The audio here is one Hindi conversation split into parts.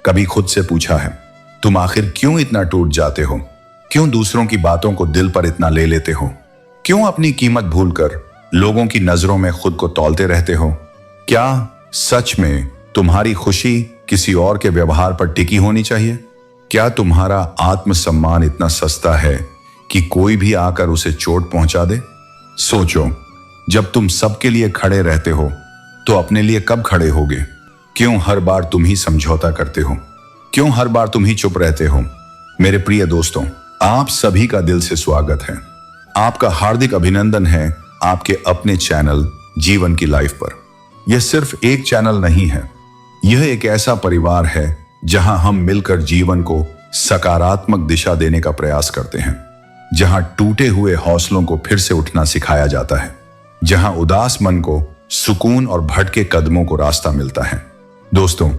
कभी खुद से पूछा है, तुम आखिर क्यों इतना टूट जाते हो? क्यों दूसरों की बातों को दिल पर इतना ले लेते हो? क्यों अपनी कीमत भूलकर लोगों की नजरों में खुद को तौलते रहते हो? क्या सच में तुम्हारी खुशी किसी और के व्यवहार पर टिकी होनी चाहिए? क्या तुम्हारा आत्मसम्मान इतना सस्ता है कि कोई भी आकर उसे चोट पहुंचा दे? सोचो, जब तुम सबके लिए खड़े रहते हो तो अपने लिए कब खड़े होगे? क्यों हर बार तुम ही समझौता करते हो? क्यों हर बार तुम ही चुप रहते हो? मेरे प्रिय दोस्तों, आप सभी का दिल से स्वागत है। आपका हार्दिक अभिनंदन है आपके अपने चैनल जीवन की लाइफ पर। यह सिर्फ एक चैनल नहीं है, यह एक ऐसा परिवार है जहां हम मिलकर जीवन को सकारात्मक दिशा देने का प्रयास करते हैं, जहां टूटे हुए हौसलों को फिर से उठना सिखाया जाता है, जहां उदास मन को सुकून और भटके कदमों को रास्ता मिलता है। दोस्तों,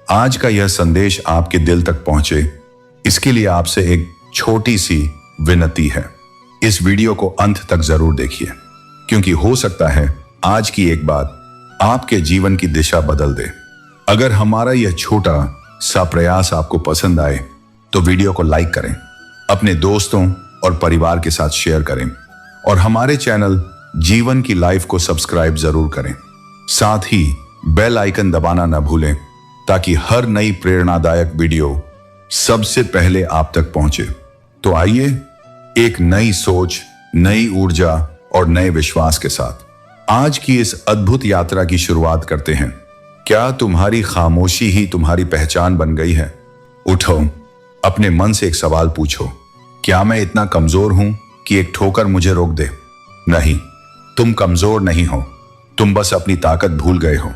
आज का यह संदेश आपके दिल तक पहुंचे, इसके लिए आपसे एक छोटी सी विनती है। इस वीडियो को अंत तक जरूर देखिए, क्योंकि हो सकता है आज की एक बात आपके जीवन की दिशा बदल दे। अगर हमारा यह छोटा सा प्रयास आपको पसंद आए तो वीडियो को लाइक करें, अपने दोस्तों और परिवार के साथ शेयर करें और हमारे चैनल जीवन की लाइफ को सब्सक्राइब जरूर करें। साथ ही बेल आइकन दबाना न भूलें ताकि हर नई प्रेरणादायक वीडियो सबसे पहले आप तक पहुंचे। तो आइए एक नई सोच, नई ऊर्जा और नए विश्वास के साथ आज की इस अद्भुत यात्रा की शुरुआत करते हैं। क्या तुम्हारी खामोशी ही तुम्हारी पहचान बन गई है? उठो, अपने मन से एक सवाल पूछो, क्या मैं इतना कमजोर हूं कि एक ठोकर मुझे रोक दे? नहीं, तुम कमजोर नहीं हो, तुम बस अपनी ताकत भूल गए हो।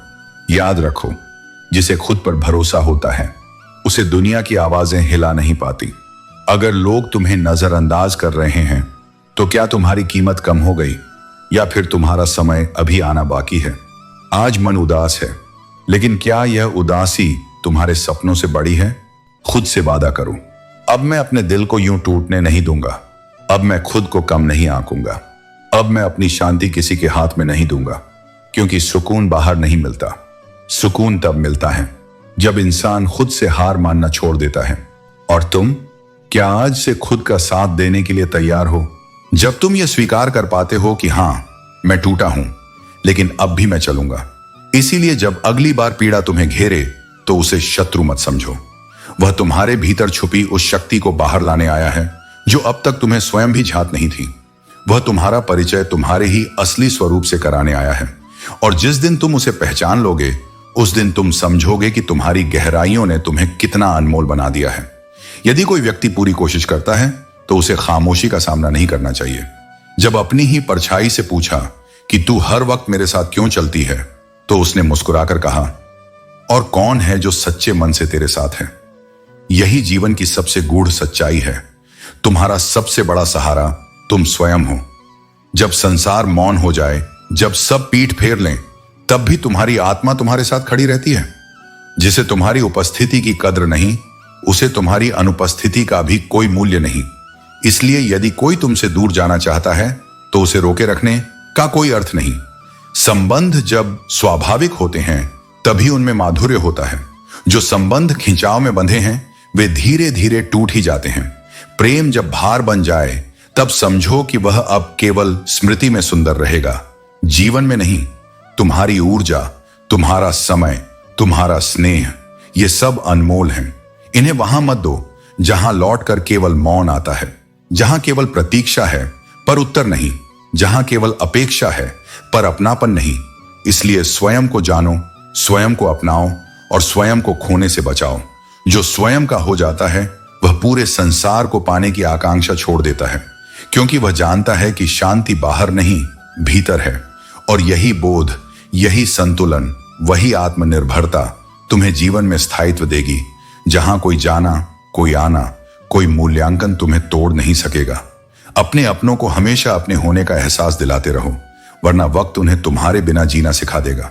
याद रखो, जिसे खुद पर भरोसा होता है उसे दुनिया की आवाजें हिला नहीं पाती। अगर लोग तुम्हें नजरअंदाज कर रहे हैं तो क्या तुम्हारी कीमत कम हो गई या फिर तुम्हारा समय अभी आना बाकी है? आज मन उदास है, लेकिन क्या यह उदासी तुम्हारे सपनों से बड़ी है? खुद से वादा करो, अब मैं अपने दिल को यूं टूटने नहीं दूंगा। अब मैं खुद को कम नहीं आंकूंगा। अब मैं अपनी शांति किसी के हाथ में नहीं दूंगा, क्योंकि सुकून बाहर नहीं मिलता। सुकून तब मिलता है जब इंसान खुद से हार मानना छोड़ देता है। और तुम क्या आज से खुद का साथ देने के लिए तैयार हो? जब तुम यह स्वीकार कर पाते हो कि हां, मैं टूटा हूं, लेकिन अब भी मैं चलूंगा। इसीलिए जब अगली बार पीड़ा तुम्हें घेरे तो उसे शत्रु मत समझो। वह तुम्हारे भीतर छुपी उस शक्ति को बाहर लाने आया है जो अब तक तुम्हें स्वयं भी झात नहीं थी। वह तुम्हारा परिचय तुम्हारे ही असली स्वरूप से कराने आया है, और जिस दिन तुम उसे पहचान लोगे उस दिन तुम समझोगे कि तुम्हारी गहराइयों ने तुम्हें कितना अनमोल बना दिया है। यदि कोई व्यक्ति पूरी कोशिश करता है तो उसे खामोशी का सामना नहीं करना चाहिए। जब अपनी ही परछाई से पूछा कि तू हर वक्त मेरे साथ क्यों चलती है, तो उसने मुस्कुराकर कहा, और कौन है जो सच्चे मन से तेरे साथ है? यही जीवन की सबसे गूढ़ सच्चाई है। तुम्हारा सबसे बड़ा सहारा तुम स्वयं हो। जब संसार मौन हो जाए, जब सब पीठ फेर लें, तब भी तुम्हारी आत्मा तुम्हारे साथ खड़ी रहती है। जिसे तुम्हारी उपस्थिति की कद्र नहीं, उसे तुम्हारी अनुपस्थिति का भी कोई मूल्य नहीं। इसलिए यदि कोई तुमसे दूर जाना चाहता है तो उसे रोके रखने का कोई अर्थ नहीं। संबंध जब स्वाभाविक होते हैं तभी उनमें माधुर्य होता है। जो संबंध खिंचाव में बंधे हैं वे धीरे धीरे टूट ही जाते हैं। प्रेम जब भार बन जाए तब समझो कि वह अब केवल स्मृति में सुंदर रहेगा, जीवन में नहीं। तुम्हारी ऊर्जा, तुम्हारा समय, तुम्हारा स्नेह, ये सब अनमोल हैं। इन्हें वहां मत दो जहां लौटकर केवल मौन आता है, जहां केवल प्रतीक्षा है पर उत्तर नहीं, जहां केवल अपेक्षा है पर अपनापन नहीं। इसलिए स्वयं को जानो, स्वयं को अपनाओ और स्वयं को खोने से बचाओ। जो स्वयं का हो जाता है वह पूरे संसार को पाने की आकांक्षा छोड़ देता है, क्योंकि वह जानता है कि शांति बाहर नहीं, भीतर है। और यही बोध, यही संतुलन, वही आत्मनिर्भरता तुम्हें जीवन में स्थायित्व देगी, जहां कोई जाना, कोई आना, कोई मूल्यांकन तुम्हें तोड़ नहीं सकेगा। अपने अपनों को हमेशा अपने होने का एहसास दिलाते रहो, वरना वक्त उन्हें तुम्हारे बिना जीना सिखा देगा।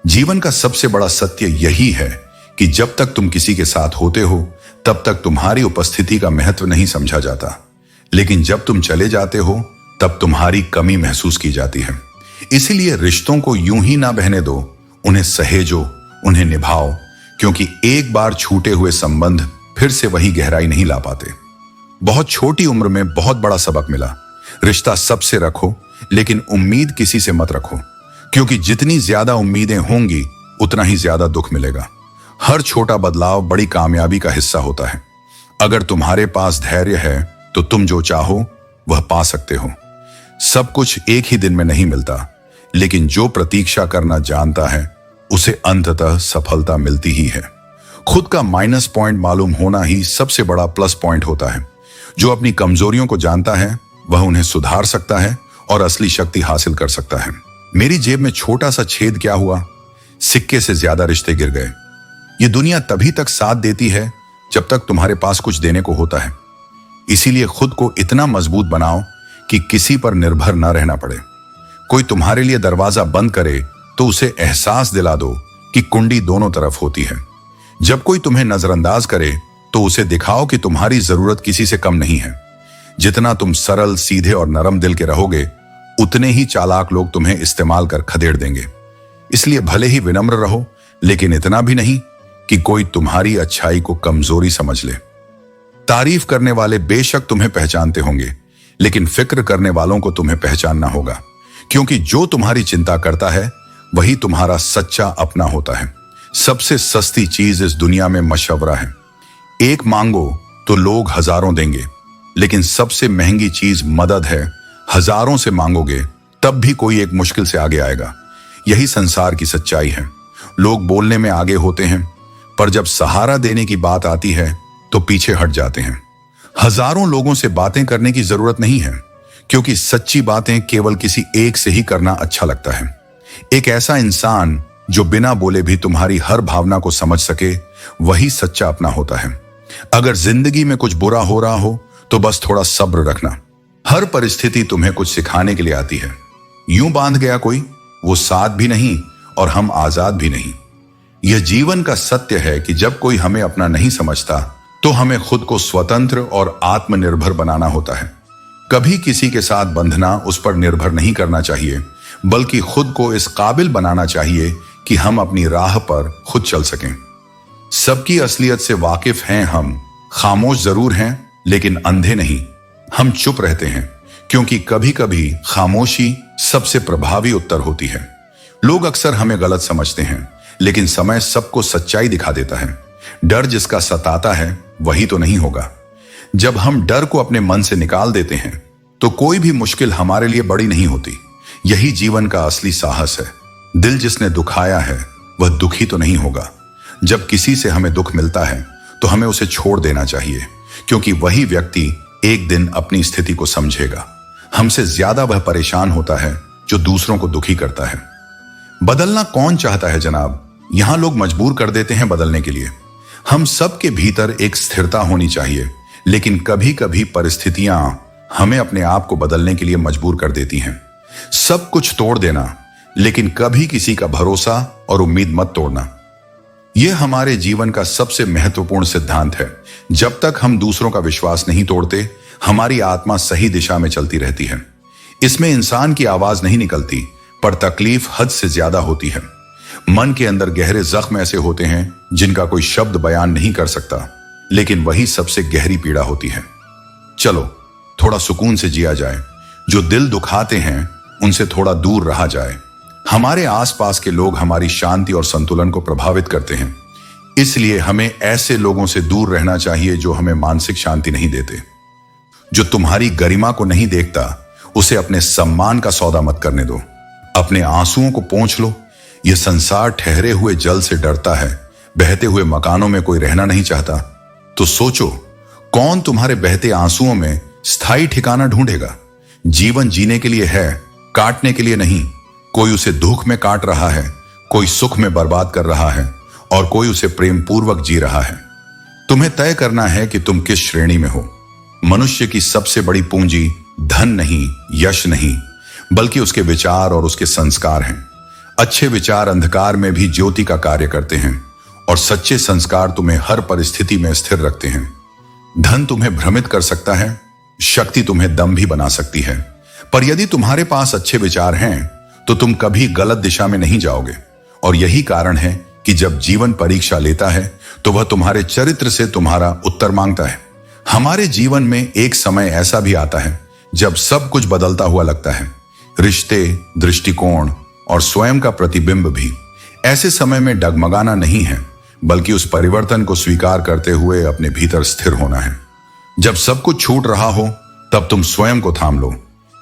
जीवन का सबसे बड़ा सत्य यही है कि जब तक तुम किसी के साथ होते हो तब तक तुम्हारी उपस्थिति का महत्व नहीं समझा जाता, लेकिन जब तुम चले जाते हो तब तुम्हारी कमी महसूस की जाती है। इसीलिए रिश्तों को यूं ही ना बहने दो, उन्हें सहेजो, उन्हें निभाओ, क्योंकि एक बार छूटे हुए संबंध फिर से वही गहराई नहीं ला पाते। बहुत छोटी उम्र में बहुत बड़ा सबक मिला, रिश्ता सबसे रखो लेकिन उम्मीद किसी से मत रखो, क्योंकि जितनी ज्यादा उम्मीदें होंगी उतना ही ज्यादा दुख मिलेगा। हर छोटा बदलाव बड़ी कामयाबी का हिस्सा होता है। अगर तुम्हारे पास धैर्य है तो तुम जो चाहो वह पा सकते हो। सब कुछ एक ही दिन में नहीं मिलता, लेकिन जो प्रतीक्षा करना जानता है उसे अंततः सफलता मिलती ही है। खुद का माइनस पॉइंट मालूम होना ही सबसे बड़ा प्लस पॉइंट होता है। जो अपनी कमजोरियों को जानता है वह उन्हें सुधार सकता है और असली शक्ति हासिल कर सकता है। मेरी जेब में छोटा सा छेद क्या हुआ, सिक्के से ज्यादा रिश्ते गिर गए। ये दुनिया तभी तक साथ देती है जब तक तुम्हारे पास कुछ देने को होता है। इसीलिए खुद को इतना मजबूत बनाओ कि किसी पर निर्भर न रहना पड़े। कोई तुम्हारे लिए दरवाजा बंद करे तो उसे एहसास दिला दो कि कुंडी दोनों तरफ होती है। जब कोई तुम्हें नजरअंदाज करे तो उसे दिखाओ कि तुम्हारी जरूरत किसी से कम नहीं है। जितना तुम सरल, सीधे और नरम दिल के रहोगे उतने ही चालाक लोग तुम्हें इस्तेमाल कर खदेड़ देंगे। इसलिए भले ही विनम्र रहो, लेकिन इतना भी नहीं कि कोई तुम्हारी अच्छाई को कमजोरी समझ ले। तारीफ करने वाले बेशक तुम्हें पहचानते होंगे, लेकिन फिक्र करने वालों को तुम्हें पहचानना होगा, क्योंकि जो तुम्हारी चिंता करता है वही तुम्हारा सच्चा अपना होता है। सबसे सस्ती चीज इस दुनिया में मशवरा है। एक मांगो तो लोग हजारों देंगे, लेकिन सबसे महंगी चीज मदद है। हजारों से मांगोगे तब भी कोई एक मुश्किल से आगे आएगा। यही संसार की सच्चाई है। लोग बोलने में आगे होते हैं, पर जब सहारा देने की बात आती है तो पीछे हट जाते हैं। हजारों लोगों से बातें करने की जरूरत नहीं है, क्योंकि सच्ची बातें केवल किसी एक से ही करना अच्छा लगता है। एक ऐसा इंसान जो बिना बोले भी तुम्हारी हर भावना को समझ सके, वही सच्चा अपना होता है। अगर जिंदगी में कुछ बुरा हो रहा हो तो बस थोड़ा सब्र रखना। हर परिस्थिति तुम्हें कुछ सिखाने के लिए आती है। यूं बांध गया कोई, वो साथ भी नहीं और हम आजाद भी नहीं। यह जीवन का सत्य है कि जब कोई हमें अपना नहीं समझता तो हमें खुद को स्वतंत्र और आत्मनिर्भर बनाना होता है। कभी किसी के साथ बंधना, उस पर निर्भर नहीं करना चाहिए, बल्कि खुद को इस काबिल बनाना चाहिए कि हम अपनी राह पर खुद चल सकें। सबकी असलियत से वाकिफ हैं हम, खामोश जरूर हैं लेकिन अंधे नहीं। हम चुप रहते हैं क्योंकि कभी कभी खामोशी सबसे प्रभावी उत्तर होती है। लोग अक्सर हमें गलत समझते हैं, लेकिन समय सबको सच्चाई दिखा देता है। डर जिसका सताता है वही तो नहीं होगा। जब हम डर को अपने मन से निकाल देते हैं तो कोई भी मुश्किल हमारे लिए बड़ी नहीं होती। यही जीवन का असली साहस है। दिल जिसने दुखाया है वह दुखी तो नहीं होगा। जब किसी से हमें दुख मिलता है तो हमें उसे छोड़ देना चाहिए, क्योंकि वही व्यक्ति एक दिन अपनी स्थिति को समझेगा। हमसे ज्यादा वह परेशान होता है जो दूसरों को दुखी करता है। बदलना कौन चाहता है जनाब? यहां लोग मजबूर कर देते हैं बदलने के लिए। हम सब के भीतर एक स्थिरता होनी चाहिए, लेकिन कभी कभी परिस्थितियां हमें अपने आप को बदलने के लिए मजबूर कर देती हैं। सब कुछ तोड़ देना, लेकिन कभी किसी का भरोसा और उम्मीद मत तोड़ना। यह हमारे जीवन का सबसे महत्वपूर्ण सिद्धांत है। जब तक हम दूसरों का विश्वास नहीं तोड़ते, हमारी आत्मा सही दिशा में चलती रहती है। इसमें इंसान की आवाज नहीं निकलती, पर तकलीफ हद से ज्यादा होती है। मन के अंदर गहरे जख्म ऐसे होते हैं जिनका कोई शब्द बयान नहीं कर सकता, लेकिन वही सबसे गहरी पीड़ा होती है। चलो थोड़ा सुकून से जिया जाए। जो दिल दुखाते हैं उनसे थोड़ा दूर रहा जाए। हमारे आसपास के लोग हमारी शांति और संतुलन को प्रभावित करते हैं, इसलिए हमें ऐसे लोगों से दूर रहना चाहिए जो हमें मानसिक शांति नहीं देते। जो तुम्हारी गरिमा को नहीं देखता, उसे अपने सम्मान का सौदा मत करने दो। अपने आंसुओं को पोंछ लो। यह संसार ठहरे हुए जल से डरता है, बहते हुए मकानों में कोई रहना नहीं चाहता। तो सोचो, कौन तुम्हारे बहते आंसुओं में स्थायी ठिकाना ढूंढेगा? जीवन जीने के लिए है, काटने के लिए नहीं। कोई उसे दुख में काट रहा है, कोई सुख में बर्बाद कर रहा है, और कोई उसे प्रेम पूर्वक जी रहा है। तुम्हें तय करना है कि तुम किस श्रेणी में हो। मनुष्य की सबसे बड़ी पूंजी धन नहीं, यश नहीं, बल्कि उसके विचार और उसके संस्कार हैं। अच्छे विचार अंधकार में भी ज्योति का कार्य करते हैं, और सच्चे संस्कार तुम्हें हर परिस्थिति में स्थिर रखते हैं। धन तुम्हें भ्रमित कर सकता है, शक्ति तुम्हें दम भी बना सकती है, पर यदि तुम्हारे पास अच्छे विचार हैं तो तुम कभी गलत दिशा में नहीं जाओगे। और यही कारण है कि जब जीवन परीक्षा लेता है तो वह तुम्हारे चरित्र से तुम्हारा उत्तर मांगता है। हमारे जीवन में एक समय ऐसा भी आता है जब सब कुछ बदलता हुआ लगता है, रिश्ते, दृष्टिकोण और स्वयं का प्रतिबिंब भी। ऐसे समय में डगमगाना नहीं है, बल्कि उस परिवर्तन को स्वीकार करते हुए अपने भीतर स्थिर होना है। जब सब कुछ छूट रहा हो तब तुम स्वयं को थाम लो,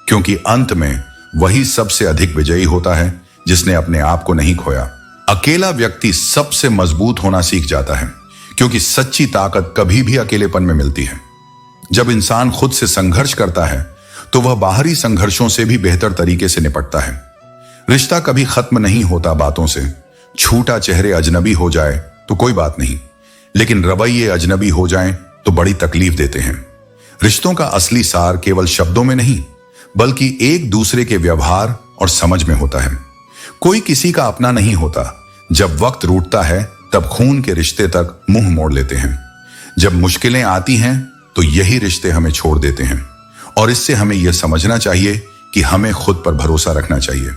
क्योंकि अंत में वही सबसे अधिक विजयी होता है जिसने अपने आप को नहीं खोया। अकेला व्यक्ति सबसे मजबूत होना सीख जाता है, क्योंकि सच्ची ताकत कभी भी अकेलेपन में मिलती है। जब इंसान खुद से संघर्ष करता है तो वह बाहरी संघर्षों से भी बेहतर तरीके से निपटता है। रिश्ता कभी खत्म नहीं होता बातों से। छूटा चेहरे अजनबी हो जाए तो कोई बात नहीं, लेकिन रवैये अजनबी हो जाएं तो बड़ी तकलीफ देते हैं। रिश्तों का असली सार केवल शब्दों में नहीं, बल्कि एक दूसरे के व्यवहार और समझ में होता है। कोई किसी का अपना नहीं होता। जब वक्त रूठता है तब खून के रिश्ते तक मुंह मोड़ लेते हैं। जब मुश्किलें आती हैं तो यही रिश्ते हमें छोड़ देते हैं, और इससे हमें यह समझना चाहिए कि हमें खुद पर भरोसा रखना चाहिए।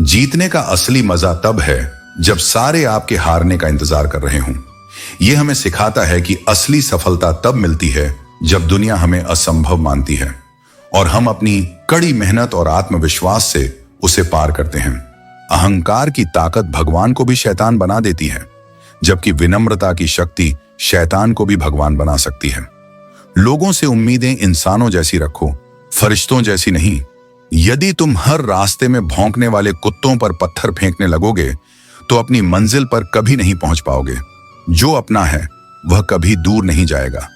जीतने का असली मजा तब है जब सारे आपके हारने का इंतजार कर रहे हों। यह हमें सिखाता है कि असली सफलता तब मिलती है जब दुनिया हमें असंभव मानती है और हम अपनी कड़ी मेहनत और आत्मविश्वास से उसे पार करते हैं। अहंकार की ताकत भगवान को भी शैतान बना देती है, जबकि विनम्रता की शक्ति शैतान को भी भगवान बना सकती है। लोगों से उम्मीदें इंसानों जैसी रखो, फरिश्तों जैसी नहीं। यदि तुम हर रास्ते में भौंकने वाले कुत्तों पर पत्थर फेंकने लगोगे तो अपनी मंजिल पर कभी नहीं पहुंच पाओगे। जो अपना है वह कभी दूर नहीं जाएगा,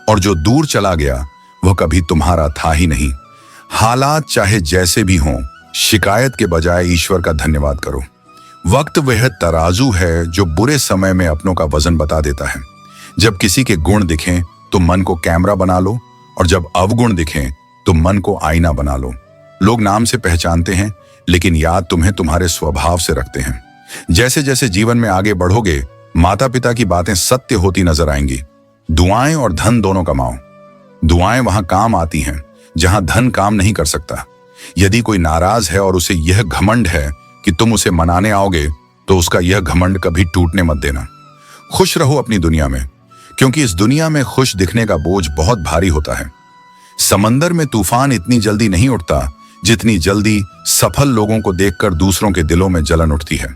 और जो दूर चला गया वह कभी तुम्हारा था ही नहीं। हालात चाहे जैसे भी हों, शिकायत के बजाय ईश्वर का धन्यवाद करो। वक्त वह तराजू है जो बुरे समय में अपनों का वजन बता देता है। जब किसी के गुण दिखें तो मन को कैमरा बना लो, और जब अवगुण दिखें तो मन को आईना बना लो। लोग नाम से पहचानते हैं, लेकिन याद तुम्हें तुम्हारे स्वभाव से रखते हैं। जैसे जैसे जीवन में आगे बढ़ोगे, माता पिता की बातें सत्य होती नजर आएंगी। दुआएं और धन दोनों कमाओ। दुआएं वहां काम आती हैं जहां धन काम नहीं कर सकता। यदि कोई नाराज है और उसे यह घमंड है कि तुम उसे मनाने आओगे, तो उसका यह घमंड कभी टूटने मत देना। खुश रहो अपनी दुनिया में, क्योंकि इस दुनिया में खुश दिखने का बोझ बहुत भारी होता है। समंदर में तूफान इतनी जल्दी नहीं उठता जितनी जल्दी सफल लोगों को देखकर दूसरों के दिलों में जलन उठती है।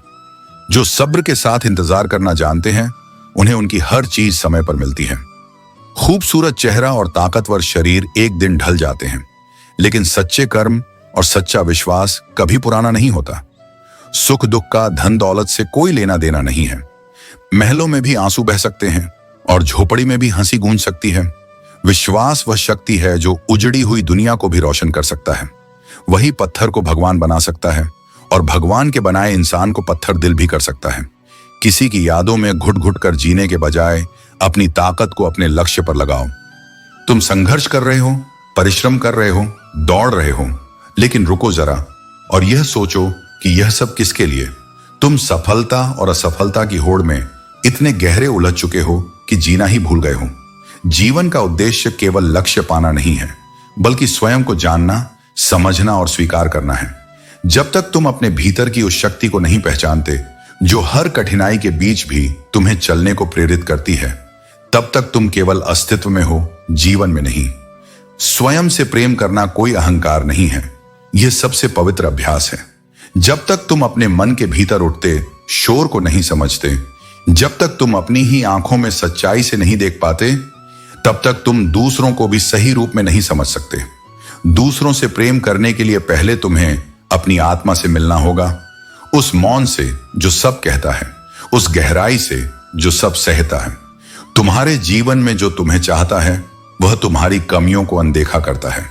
जो सब्र के साथ इंतजार करना जानते हैं, उन्हें उनकी हर चीज समय पर मिलती है। खूबसूरत चेहरा और ताकतवर शरीर एक दिन ढल जाते हैं, लेकिन सच्चे कर्म और सच्चा विश्वास कभी पुराना नहीं होता। सुख दुख का धन दौलत से कोई लेना देना नहीं है। महलों में भी आंसू बह सकते हैं और झोपड़ी में भी हंसी गूंज सकती है। विश्वास वह शक्ति है जो उजड़ी हुई दुनिया को भी रोशन कर सकता है। वही पत्थर को भगवान बना सकता है, और भगवान के बनाए इंसान को पत्थर दिल भी कर सकता है। किसी की यादों में घुट घुट कर जीने के बजाय अपनी ताकत को अपने लक्ष्य पर लगाओ। तुम संघर्ष कर रहे हो, परिश्रम कर रहे हो, दौड़ रहे हो, लेकिन रुको जरा और यह सोचो कि यह सब किसके लिए। तुम सफलता और असफलता की होड़ में इतने गहरे उलझ चुके हो कि जीना ही भूल गए हो। जीवन का उद्देश्य केवल लक्ष्य पाना नहीं है, बल्कि स्वयं को जानना, समझना और स्वीकार करना है। जब तक तुम अपने भीतर की उस शक्ति को नहीं पहचानते जो हर कठिनाई के बीच भी तुम्हें चलने को प्रेरित करती है, तब तक तुम केवल अस्तित्व में हो, जीवन में नहीं। स्वयं से प्रेम करना कोई अहंकार नहीं है, यह सबसे पवित्र अभ्यास है। जब तक तुम अपने मन के भीतर उठते शोर को नहीं समझते, जब तक तुम अपनी ही आंखों में सच्चाई से नहीं देख पाते, तब तक तुम दूसरों को भी सही रूप में नहीं समझ सकते। दूसरों से प्रेम करने के लिए पहले तुम्हें अपनी आत्मा से मिलना होगा, उस मौन से जो सब कहता है, उस गहराई से जो सब सहता है। तुम्हारे जीवन में जो तुम्हें चाहता है वह तुम्हारी कमियों को अनदेखा करता है,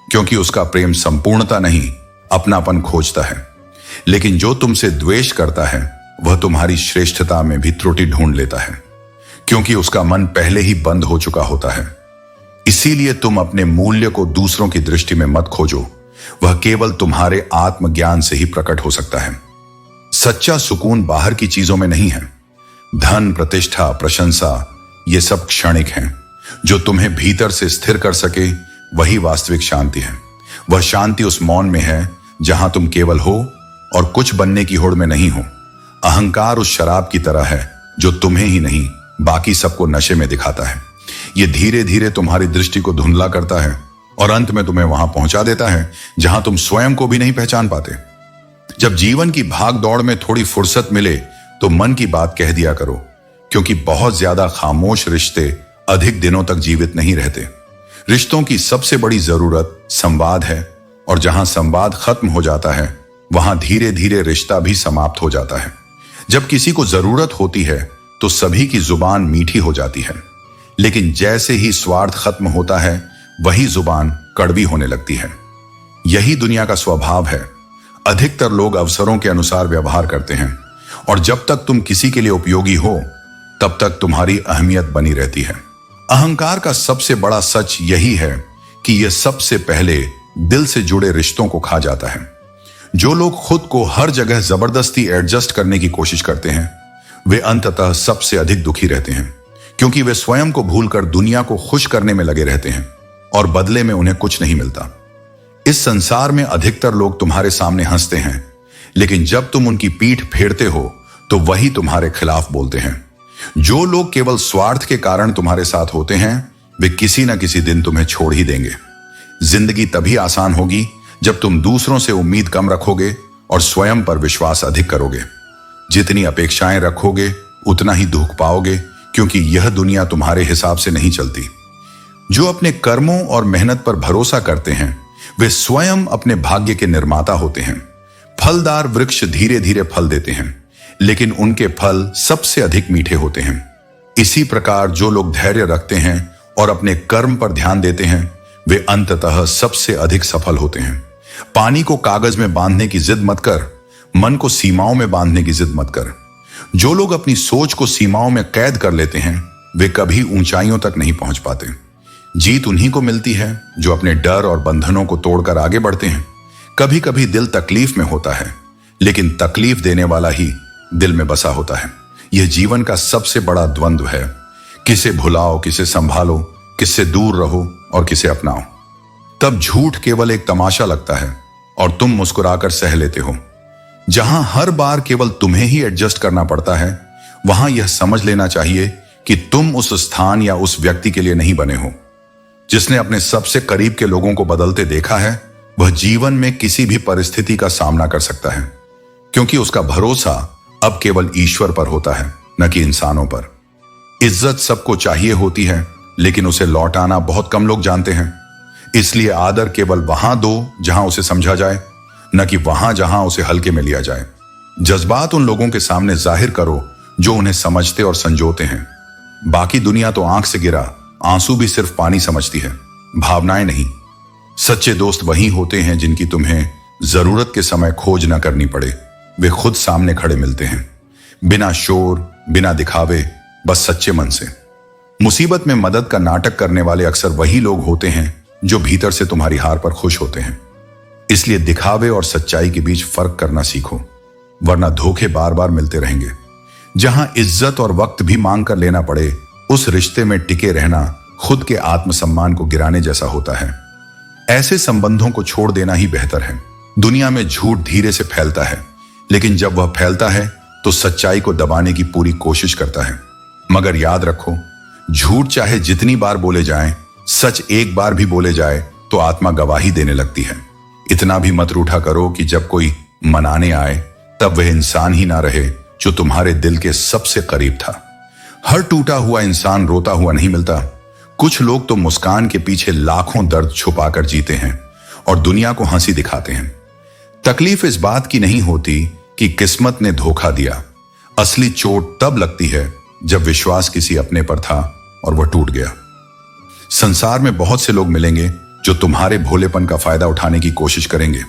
क्योंकि उसका प्रेम संपूर्णता नहीं, अपनापन खोजता है। लेकिन जो तुमसे द्वेष करता है वह तुम्हारी श्रेष्ठता में भी त्रुटि ढूंढ लेता है, क्योंकि उसका मन पहले ही बंद हो चुका होता है। इसीलिए तुम अपने मूल्य को दूसरों की दृष्टि में मत खोजो, वह केवल तुम्हारे आत्मज्ञान से ही प्रकट हो सकता है। सच्चा सुकून बाहर की चीजों में नहीं है। धन, प्रतिष्ठा, प्रशंसा ये सब क्षणिक हैं। जो तुम्हें भीतर से स्थिर कर सके वही वास्तविक शांति है। वह शांति उस मौन में है जहां तुम केवल हो और कुछ बनने की होड़ में नहीं हो। अहंकार उस शराब की तरह है जो तुम्हें ही नहीं बाकी सबको नशे में दिखाता है। ये धीरे धीरे तुम्हारी दृष्टि को धुंधला करता है और अंत में तुम्हें वहां पहुंचा देता है जहां तुम स्वयं को भी नहीं पहचान पाते। जब जीवन की भाग दौड़ में थोड़ी फुर्सत मिले तो मन की बात कह दिया करो, क्योंकि बहुत ज्यादा खामोश रिश्ते अधिक दिनों तक जीवित नहीं रहते। रिश्तों की सबसे बड़ी जरूरत संवाद है, और जहां संवाद खत्म हो जाता है वहां धीरे धीरे रिश्ता भी समाप्त हो जाता है। जब किसी को जरूरत होती है तो सभी की जुबान मीठी हो जाती है, लेकिन जैसे ही स्वार्थ खत्म होता है वही जुबान कड़वी होने लगती है। यही दुनिया का स्वभाव है। अधिकतर लोग अवसरों के अनुसार व्यवहार करते हैं, और जब तक तुम किसी के लिए उपयोगी हो तब तक तुम्हारी अहमियत बनी रहती है। अहंकार का सबसे बड़ा सच यही है कि यह सबसे पहले दिल से जुड़े रिश्तों को खा जाता है। जो लोग खुद को हर जगह जबरदस्ती एडजस्ट करने की कोशिश करते हैं वे अंततः सबसे अधिक दुखी रहते हैं, क्योंकि वे स्वयं को भूलकर दुनिया को खुश करने में लगे रहते हैं और बदले में उन्हें कुछ नहीं मिलता। इस संसार में अधिकतर लोग तुम्हारे सामने हंसते हैं, लेकिन जब तुम उनकी पीठ फेरते हो तो वही तुम्हारे खिलाफ बोलते हैं। जो लोग केवल स्वार्थ के कारण तुम्हारे साथ होते हैं वे किसी न किसी दिन तुम्हें छोड़ ही देंगे। जिंदगी तभी आसान होगी जब तुम दूसरों से उम्मीद कम रखोगे और स्वयं पर विश्वास अधिक करोगे। जितनी अपेक्षाएं रखोगे उतना ही दुख पाओगे, क्योंकि यह दुनिया तुम्हारे हिसाब से नहीं चलती। जो अपने कर्मों और मेहनत पर भरोसा करते हैं वे स्वयं अपने भाग्य के निर्माता होते हैं। फलदार वृक्ष धीरे धीरे फल देते हैं, लेकिन उनके फल सबसे अधिक मीठे होते हैं। इसी प्रकार जो लोग धैर्य रखते हैं और अपने कर्म पर ध्यान देते हैं वे अंततः सबसे अधिक सफल होते हैं। पानी को कागज में बांधने की जिद मत कर, मन को सीमाओं में बांधने की जिद मत कर। जो लोग अपनी सोच को सीमाओं में कैद कर लेते हैं वे कभी ऊंचाइयों तक नहीं पहुंच पाते। जीत उन्हीं को मिलती है जो अपने डर और बंधनों को तोड़कर आगे बढ़ते हैं। कभी कभी दिल तकलीफ में होता है, लेकिन तकलीफ देने वाला ही दिल में बसा होता है। यह जीवन का सबसे बड़ा द्वंद्व है। किसे भुलाओ, किसे संभालो, किससे दूर रहो और किसे अपनाओ। तब झूठ केवल एक तमाशा लगता है और तुम मुस्कुराकर सह लेते हो। जहां हर बार केवल तुम्हें ही एडजस्ट करना पड़ता है वहां यह समझ लेना चाहिए कि तुम उस स्थान या उस व्यक्ति के लिए नहीं बने हो। जिसने अपने सबसे करीब के लोगों को बदलते देखा है वह जीवन में किसी भी परिस्थिति का सामना कर सकता है, क्योंकि उसका भरोसा अब केवल ईश्वर पर होता है, न कि इंसानों पर। इज्जत सबको चाहिए होती है, लेकिन उसे लौटाना बहुत कम लोग जानते हैं। इसलिए आदर केवल वहां दो जहां उसे समझा जाए, न कि वहां जहां उसे हल्के में लिया जाए। जज्बात उन लोगों के सामने जाहिर करो जो उन्हें समझते और संजोते हैं। बाकी दुनिया तो आंख से गिरा आंसू भी सिर्फ पानी समझती है, भावनाएं नहीं। सच्चे दोस्त वही होते हैं जिनकी तुम्हें जरूरत के समय खोज न करनी पड़े। वे खुद सामने खड़े मिलते हैं, बिना शोर, बिना दिखावे, बस सच्चे मन से। मुसीबत में मदद का नाटक करने वाले अक्सर वही लोग होते हैं जो भीतर से तुम्हारी हार पर खुश होते हैं। इसलिए दिखावे और सच्चाई के बीच फर्क करना सीखो, वरना धोखे बार बार मिलते रहेंगे। जहां इज्जत और वक्त भी मांग कर लेना पड़े उस रिश्ते में टिके रहना खुद के आत्मसम्मान को गिराने जैसा होता है। ऐसे संबंधों को छोड़ देना ही बेहतर है। दुनिया में झूठ धीरे से फैलता है, लेकिन जब वह फैलता है तो सच्चाई को दबाने की पूरी कोशिश करता है। मगर याद रखो, झूठ चाहे जितनी बार बोले जाएं, सच एक बार भी बोले जाए तो आत्मा गवाही देने लगती है। इतना भी मत रूठा करो कि जब कोई मनाने आए तब वह इंसान ही ना रहे जो तुम्हारे दिल के सबसे करीब था। हर टूटा हुआ इंसान रोता हुआ नहीं मिलता। कुछ लोग तो मुस्कान के पीछे लाखों दर्द छुपाकर जीते हैं और दुनिया को हंसी दिखाते हैं। तकलीफ इस बात की नहीं होती कि किस्मत ने धोखा दिया। असली चोट तब लगती है जब विश्वास किसी अपने पर था और वह टूट गया। संसार में बहुत से लोग मिलेंगे जो तुम्हारे भोलेपन का फायदा उठाने की कोशिश करेंगे।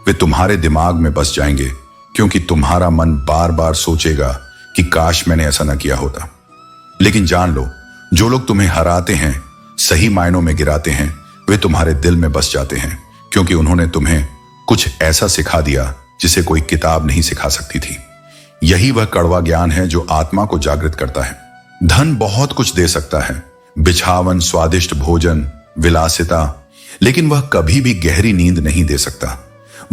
वे तुम्हारे दिमाग में बस जाएंगे, क्योंकि तुम्हारा मन बार बार सोचेगा कि काश मैंने ऐसा न किया होता। लेकिन जान लो, जो लोग तुम्हें हराते हैं, सही मायनों में गिराते हैं, वे तुम्हारे दिल में बस जाते हैं, क्योंकि उन्होंने तुम्हें कुछ ऐसा सिखा दिया जिसे कोई किताब नहीं सिखा सकती थी। यही वह कड़वा ज्ञान है जो आत्मा को जागृत करता है। धन बहुत कुछ दे सकता है, बिछावन, स्वादिष्ट भोजन, विलासिता, लेकिन वह कभी भी गहरी नींद नहीं दे सकता।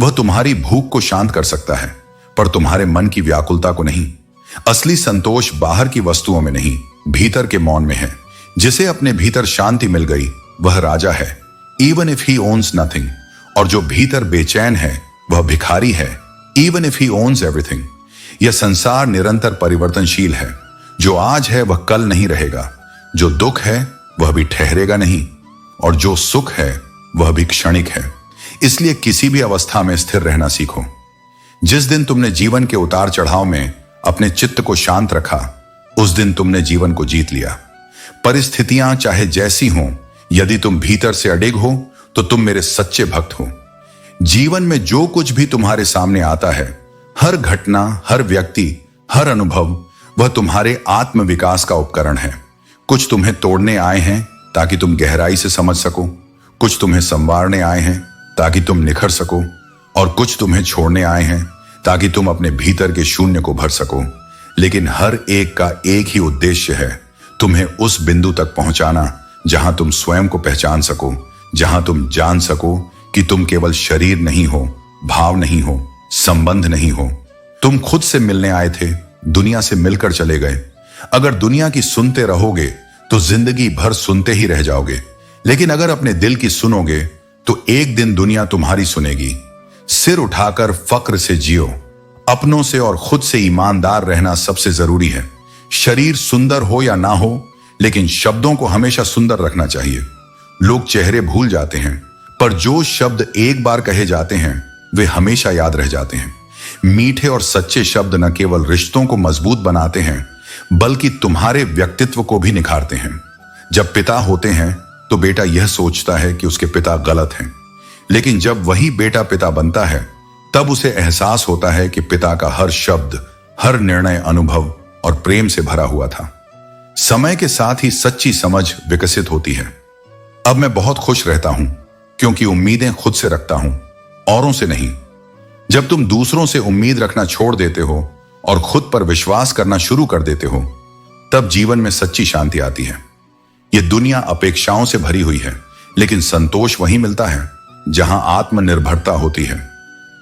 वह तुम्हारी भूख को शांत कर सकता है, पर तुम्हारे मन की व्याकुलता को नहीं। असली संतोष बाहर की वस्तुओं में नहीं, भीतर के मौन में है। जिसे अपने भीतर शांति मिल गई वह राजा है, even if he owns nothing. और जो भीतर बेचैन है वह भिखारी है, even if he owns everything. यह संसार निरंतर परिवर्तनशील है। जो आज है वह कल नहीं रहेगा, जो दुख है वह भी ठहरेगा नहीं, और जो सुख है वह भी क्षणिक है। इसलिए किसी भी अवस्था में स्थिर रहना सीखो। जिस दिन तुमने जीवन के उतार चढ़ाव में अपने चित्त को शांत रखा, उस दिन तुमने जीवन को जीत लिया। परिस्थितियां चाहे जैसी हों, यदि तुम भीतर से अडिग हो तो तुम मेरे सच्चे भक्त हो। जीवन में जो कुछ भी तुम्हारे सामने आता है, हर घटना, हर व्यक्ति, हर अनुभव, वह तुम्हारे आत्म विकास का उपकरण है। कुछ तुम्हें तोड़ने आए हैं ताकि तुम गहराई से समझ सको, कुछ तुम्हें संवारने आए हैं ताकि तुम निखर सको, और कुछ तुम्हें छोड़ने आए हैं ताकि तुम अपने भीतर के शून्य को भर सको। लेकिन हर एक का एक ही उद्देश्य है, तुम्हें उस बिंदु तक पहुंचाना जहां तुम स्वयं को पहचान सको, जहां तुम जान सको कि तुम केवल शरीर नहीं हो, भाव नहीं हो, संबंध नहीं हो। तुम खुद से मिलने आए थे, दुनिया से मिलकर चले गए। अगर दुनिया की सुनते रहोगे तो जिंदगी भर सुनते ही रह जाओगे, लेकिन अगर अपने दिल की सुनोगे तो एक दिन दुनिया तुम्हारी सुनेगी। सिर उठाकर फक्र से जियो। अपनों से और खुद से ईमानदार रहना सबसे जरूरी है। शरीर सुंदर हो या ना हो, लेकिन शब्दों को हमेशा सुंदर रखना चाहिए। लोग चेहरे भूल जाते हैं, पर जो शब्द एक बार कहे जाते हैं वे हमेशा याद रह जाते हैं। मीठे और सच्चे शब्द न केवल रिश्तों को मजबूत बनाते हैं, बल्कि तुम्हारे व्यक्तित्व को भी निखारते हैं। जब पिता होते हैं तो बेटा यह सोचता है कि उसके पिता गलत हैं, लेकिन जब वही बेटा पिता बनता है तब उसे एहसास होता है कि पिता का हर शब्द, हर निर्णय अनुभव और प्रेम से भरा हुआ था। समय के साथ ही सच्ची समझ विकसित होती है। अब मैं बहुत खुश रहता हूं क्योंकि उम्मीदें खुद से रखता हूं, औरों से नहीं। जब तुम दूसरों से उम्मीद रखना छोड़ देते हो और खुद पर विश्वास करना शुरू कर देते हो, तब जीवन में सच्ची शांति आती है। यह दुनिया अपेक्षाओं से भरी हुई है, लेकिन संतोष वहीं मिलता है जहां आत्मनिर्भरता होती है।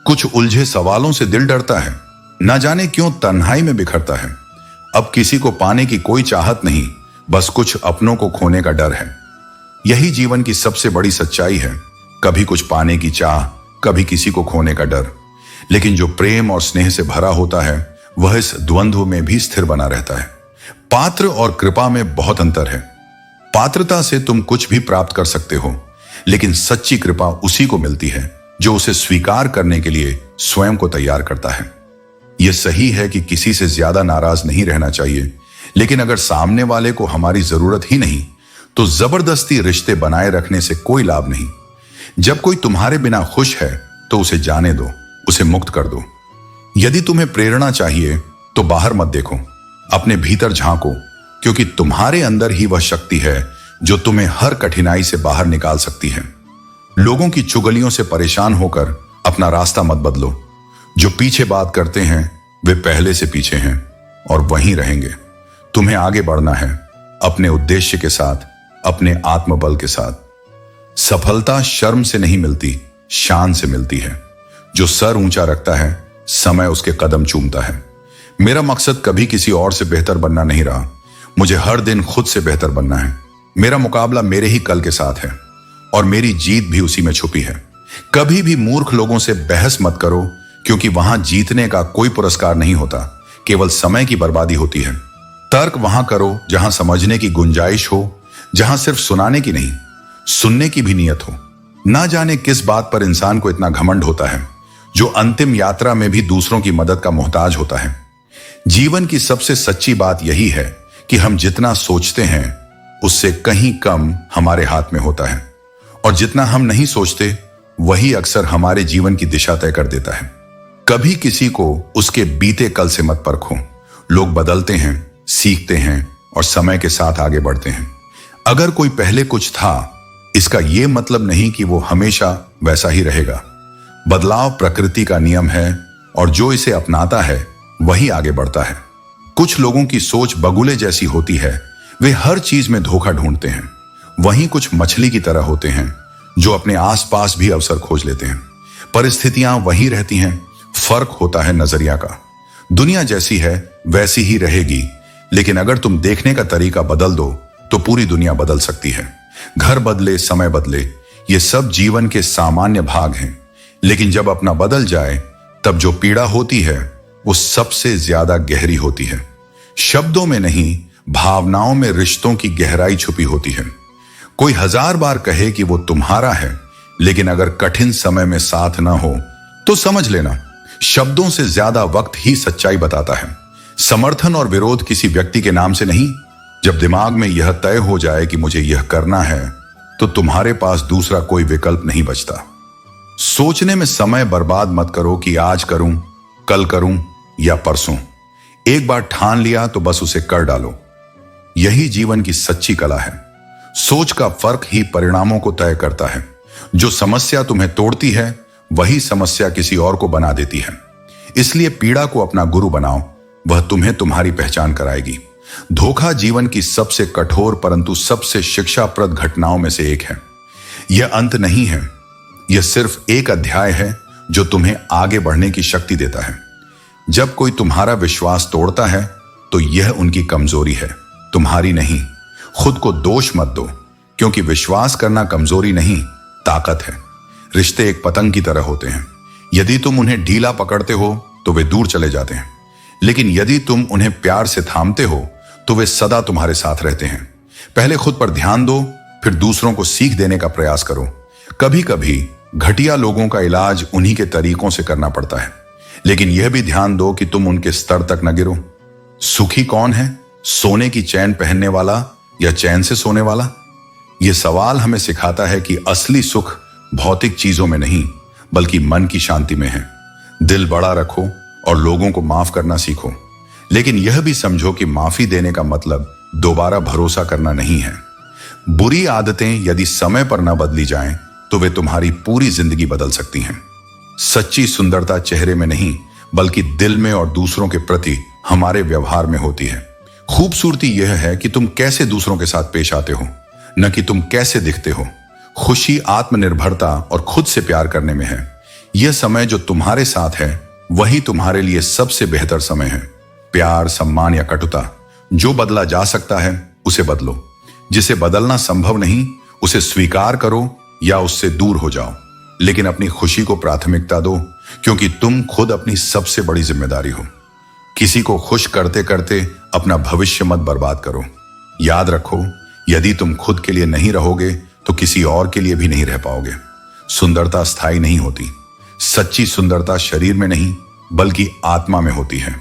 कुछ उलझे सवालों से दिल डरता है, न जाने क्यों तन्हाई में बिखरता है। अब किसी को पाने की कोई चाहत नहीं, बस कुछ अपनों को खोने का डर है। यही जीवन की सबसे बड़ी सच्चाई है। कभी कुछ पाने की चाह, कभी किसी को खोने का डर। लेकिन जो प्रेम और स्नेह से भरा होता है वह इस द्वंद्व में भी स्थिर बना रहता है। पात्र और कृपा में बहुत अंतर है। पात्रता से तुम कुछ भी प्राप्त कर सकते हो, लेकिन सच्ची कृपा उसी को मिलती है जो उसे स्वीकार करने के लिए स्वयं को तैयार करता है। यह सही है कि किसी से ज्यादा नाराज नहीं रहना चाहिए, लेकिन अगर सामने वाले को हमारी जरूरत ही नहीं तो जबरदस्ती रिश्ते बनाए रखने से कोई लाभ नहीं। जब कोई तुम्हारे बिना खुश है तो उसे जाने दो, उसे मुक्त कर दो। यदि तुम्हें प्रेरणा चाहिए तो बाहर मत देखो, अपने भीतर झांको, क्योंकि तुम्हारे अंदर ही वह शक्ति है जो तुम्हें हर कठिनाई से बाहर निकाल सकती है। लोगों की चुगलियों से परेशान होकर अपना रास्ता मत बदलो। जो पीछे बात करते हैं वे पहले से पीछे हैं और वहीं रहेंगे। तुम्हें आगे बढ़ना है, अपने उद्देश्य के साथ, अपने आत्मबल के साथ। सफलता शर्म से नहीं मिलती, शान से मिलती है। जो सर ऊंचा रखता है, समय उसके कदम चूमता है। मेरा मकसद कभी किसी और से बेहतर बनना नहीं रहा। मुझे हर दिन खुद से बेहतर बनना है। मेरा मुकाबला मेरे ही कल के साथ है और मेरी जीत भी उसी में छुपी है। कभी भी मूर्ख लोगों से बहस मत करो, क्योंकि वहां जीतने का कोई पुरस्कार नहीं होता, केवल समय की बर्बादी होती है। तर्क वहां करो जहां समझने की गुंजाइश हो, जहां सिर्फ सुनाने की नहीं, सुनने की भी नियत हो। ना जाने किस बात पर इंसान को इतना घमंड होता है, जो अंतिम यात्रा में भी दूसरों की मदद का मोहताज होता है। जीवन की सबसे सच्ची बात यही है कि हम जितना सोचते हैं उससे कहीं कम हमारे हाथ में होता है, और जितना हम नहीं सोचते वही अक्सर हमारे जीवन की दिशा तय कर देता है। कभी किसी को उसके बीते कल से मत परखो। लोग बदलते हैं, सीखते हैं और समय के साथ आगे बढ़ते हैं। अगर कोई पहले कुछ था, इसका यह मतलब नहीं कि वो हमेशा वैसा ही रहेगा। बदलाव प्रकृति का नियम है और जो इसे अपनाता है वही आगे बढ़ता है। कुछ लोगों की सोच बगुले जैसी होती है, वे हर चीज में धोखा ढूंढते हैं। वहीं कुछ मछली की तरह होते हैं जो अपने आसपास भी अवसर खोज लेते हैं। परिस्थितियां वही रहती हैं, फर्क होता है नजरिया का। दुनिया जैसी है वैसी ही रहेगी, लेकिन अगर तुम देखने का तरीका बदल दो तो पूरी दुनिया बदल सकती है। घर बदले, समय बदले, ये सब जीवन के सामान्य भाग हैं, लेकिन जब अपना बदल जाए तब जो पीड़ा होती है वो सबसे ज्यादा गहरी होती है। शब्दों में नहीं, भावनाओं में रिश्तों की गहराई छुपी होती है। कोई 1000 बार कहे कि वो तुम्हारा है, लेकिन अगर कठिन समय में साथ ना हो तो समझ लेना शब्दों से ज्यादा वक्त ही सच्चाई बताता है। समर्थन और विरोध किसी व्यक्ति के नाम से नहीं। जब दिमाग में यह तय हो जाए कि मुझे यह करना है, तो तुम्हारे पास दूसरा कोई विकल्प नहीं बचता। सोचने में समय बर्बाद मत करो कि आज करूं, कल करूं या परसों। एक बार ठान लिया तो बस उसे कर डालो। यही जीवन की सच्ची कला है। सोच का फर्क ही परिणामों को तय करता है। जो समस्या तुम्हें तोड़ती है वही समस्या किसी और को बना देती है। इसलिए पीड़ा को अपना गुरु बनाओ, वह तुम्हें तुम्हारी पहचान कराएगी। धोखा जीवन की सबसे कठोर परंतु सबसे शिक्षाप्रद घटनाओं में से एक है। यह अंत नहीं है, यह सिर्फ एक अध्याय है जो तुम्हें आगे बढ़ने की शक्ति देता है। जब कोई तुम्हारा विश्वास तोड़ता है तो यह उनकी कमजोरी है, तुम्हारी नहीं। खुद को दोष मत दो, क्योंकि विश्वास करना कमजोरी नहीं, ताकत है। रिश्ते एक पतंग की तरह होते हैं। यदि तुम उन्हें ढीला पकड़ते हो तो वे दूर चले जाते हैं, लेकिन यदि तुम उन्हें प्यार से थामते हो तो वे सदा तुम्हारे साथ रहते हैं। पहले खुद पर ध्यान दो, फिर दूसरों को सीख देने का प्रयास करो। कभी कभी घटिया लोगों का इलाज उन्हीं के तरीकों से करना पड़ता है, लेकिन यह भी ध्यान दो कि तुम उनके स्तर तक न गिरो। सुखी कौन है, सोने की चैन पहनने वाला या चैन से सोने वाला? यह सवाल हमें सिखाता है कि असली सुख भौतिक चीजों में नहीं, बल्कि मन की शांति में है। दिल बड़ा रखो और लोगों को माफ करना सीखो, लेकिन यह भी समझो कि माफी देने का मतलब दोबारा भरोसा करना नहीं है। बुरी आदतें यदि समय पर न बदली जाएं, तो वे तुम्हारी पूरी जिंदगी बदल सकती हैं। सच्ची सुंदरता चेहरे में नहीं, बल्कि दिल में और दूसरों के प्रति हमारे व्यवहार में होती है। खूबसूरती यह है कि तुम कैसे दूसरों के साथ पेश आते हो, न कि तुम कैसे दिखते हो। खुशी आत्मनिर्भरता और खुद से प्यार करने में है। यह समय जो तुम्हारे साथ है वही तुम्हारे लिए सबसे बेहतर समय है। प्यार, सम्मान या कटुता, जो बदला जा सकता है उसे बदलो। जिसे बदलना संभव नहीं उसे स्वीकार करो या उससे दूर हो जाओ, लेकिन अपनी खुशी को प्राथमिकता दो, क्योंकि तुम खुद अपनी सबसे बड़ी जिम्मेदारी हो। किसी को खुश करते करते अपना भविष्य मत बर्बाद करो। याद रखो, यदि तुम खुद के लिए नहीं रहोगे तो किसी और के लिए भी नहीं रह पाओगे। सुंदरता स्थायी नहीं होती। सच्ची सुंदरता शरीर में नहीं, बल्कि आत्मा में होती है।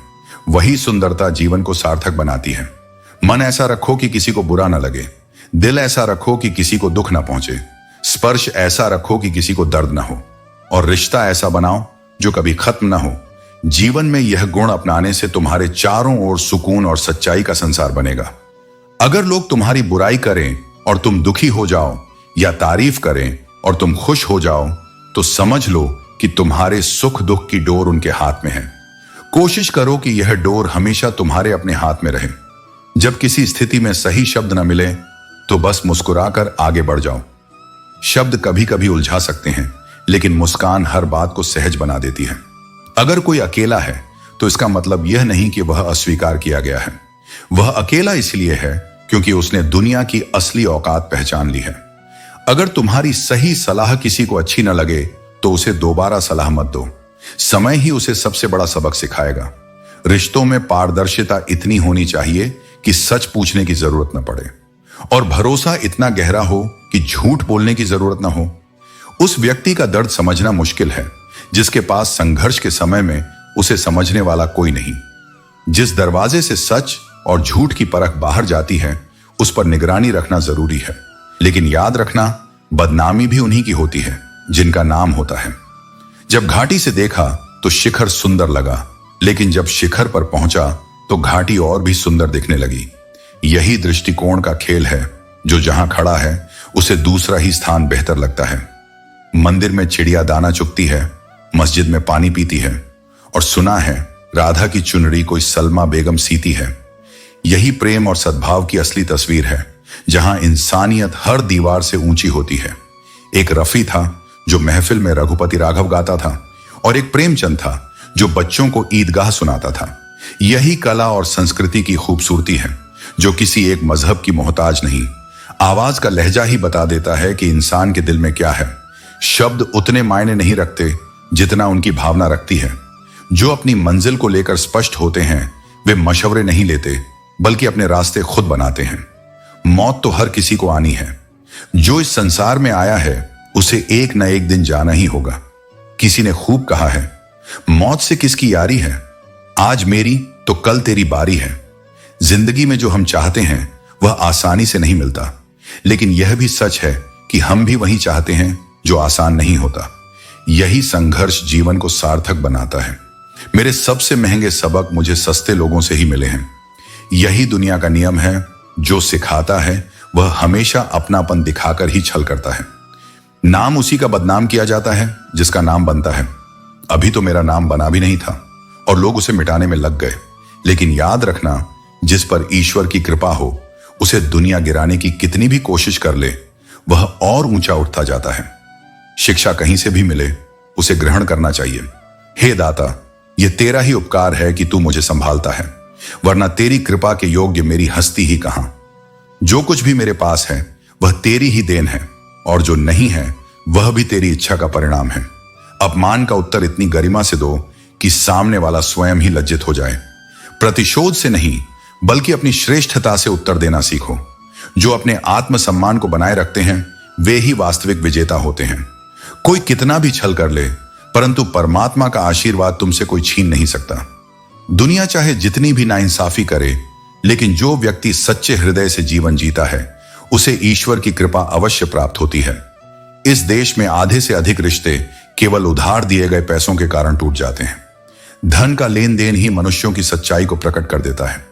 वही सुंदरता जीवन को सार्थक बनाती है। मन ऐसा रखो कि किसी को बुरा ना लगे। दिल ऐसा रखो कि किसी को दुख ना पहुंचे। स्पर्श ऐसा रखो कि किसी को दर्द ना हो। और रिश्ता ऐसा बनाओ जो कभी खत्म ना हो। जीवन में यह गुण अपनाने से तुम्हारे चारों ओर सुकून और सच्चाई का संसार बनेगा। अगर लोग तुम्हारी बुराई करें और तुम दुखी हो जाओ, या तारीफ करें और तुम खुश हो जाओ, तो समझ लो कि तुम्हारे सुख दुख की डोर उनके हाथ में है। कोशिश करो कि यह डोर हमेशा तुम्हारे अपने हाथ में रहे। जब किसी स्थिति में सही शब्द न मिले तो बस मुस्कुराकर आगे बढ़ जाओ। शब्द कभी कभी उलझा सकते हैं, लेकिन मुस्कान हर बात को सहज बना देती है। अगर कोई अकेला है तो इसका मतलब यह नहीं कि वह अस्वीकार किया गया है। वह अकेला इसलिए है क्योंकि उसने दुनिया की असली औकात पहचान ली है। अगर तुम्हारी सही सलाह किसी को अच्छी न लगे तो उसे दोबारा सलाह मत दो। समय ही उसे सबसे बड़ा सबक सिखाएगा। रिश्तों में पारदर्शिता इतनी होनी चाहिए कि सच पूछने की जरूरत न पड़े, और भरोसा इतना गहरा हो कि झूठ बोलने की जरूरत न हो। उस व्यक्ति का दर्द समझना मुश्किल है जिसके पास संघर्ष के समय में उसे समझने वाला कोई नहीं। जिस दरवाजे से सच और झूठ की परख बाहर जाती है उस पर निगरानी रखना जरूरी है, लेकिन याद रखना, बदनामी भी उन्हीं की होती है जिनका नाम होता है। जब घाटी से देखा तो शिखर सुंदर लगा, लेकिन जब शिखर पर पहुंचा तो घाटी और भी सुंदर दिखने लगी। यही दृष्टिकोण का खेल है। जो जहां खड़ा है उसे दूसरा ही स्थान बेहतर लगता है। मंदिर में चिड़िया दाना चुगती है, मस्जिद में पानी पीती है, और सुना है राधा की चुनरी कोई सलमा बेगम सीती है। यही प्रेम और सद्भाव की असली तस्वीर है, जहां इंसानियत हर दीवार से ऊंची होती है। एक रफी था जो महफिल में रघुपति राघव गाता था, और एक प्रेमचंद था जो बच्चों को ईदगाह सुनाता था। यही कला और संस्कृति की खूबसूरती है, जो किसी एक मजहब की मोहताज नहीं। आवाज का लहजा ही बता देता है कि इंसान के दिल में क्या है। शब्द उतने मायने नहीं रखते जितना उनकी भावना रखती है। जो अपनी मंजिल को लेकर स्पष्ट होते हैं, वे मशवरे नहीं लेते, बल्कि अपने रास्ते खुद बनाते हैं। मौत तो हर किसी को आनी है। जो इस संसार में आया है, उसे एक न एक दिन जाना ही होगा। किसी ने खूब कहा है, मौत से किसकी यारी है, आज मेरी तो कल तेरी बारी है। जिंदगी में जो हम चाहते हैं वह आसानी से नहीं मिलता, लेकिन यह भी सच है कि हम भी वही चाहते हैं जो आसान नहीं होता। यही संघर्ष जीवन को सार्थक बनाता है। मेरे सबसे महंगे सबक मुझे सस्ते लोगों से ही मिले हैं। यही दुनिया का नियम है, जो सिखाता है वह हमेशा अपनापन दिखाकर ही छल करता है। नाम उसी का बदनाम किया जाता है जिसका नाम बनता है। अभी तो मेरा नाम बना भी नहीं था और लोग उसे मिटाने में लग गए, लेकिन याद रखना, जिस पर ईश्वर की कृपा हो, उसे दुनिया गिराने की कितनी भी कोशिश कर ले, वह और ऊंचा उठता जाता है। शिक्षा कहीं से भी मिले, उसे ग्रहण करना चाहिए। हे दाता, यह तेरा ही उपकार है कि तू मुझे संभालता है, वरना तेरी कृपा के योग्य मेरी हस्ती ही कहां। जो कुछ भी मेरे पास है वह तेरी ही देन है, और जो नहीं है वह भी तेरी इच्छा का परिणाम है। अपमान का उत्तर इतनी गरिमा से दो कि सामने वाला स्वयं ही लज्जित हो जाए। प्रतिशोध से नहीं, बल्कि अपनी श्रेष्ठता से उत्तर देना सीखो। जो अपने आत्मसम्मान को बनाए रखते हैं, वे ही वास्तविक विजेता होते हैं। कोई कितना भी छल कर ले, परंतु परमात्मा का आशीर्वाद तुमसे कोई छीन नहीं सकता। दुनिया चाहे जितनी भी नाइंसाफी करे, लेकिन जो व्यक्ति सच्चे हृदय से जीवन जीता है, उसे ईश्वर की कृपा अवश्य प्राप्त होती है। इस देश में आधे से अधिक रिश्ते केवल उधार दिए गए पैसों के कारण टूट जाते हैं। धन का लेन देन ही मनुष्यों की सच्चाई को प्रकट कर देता है।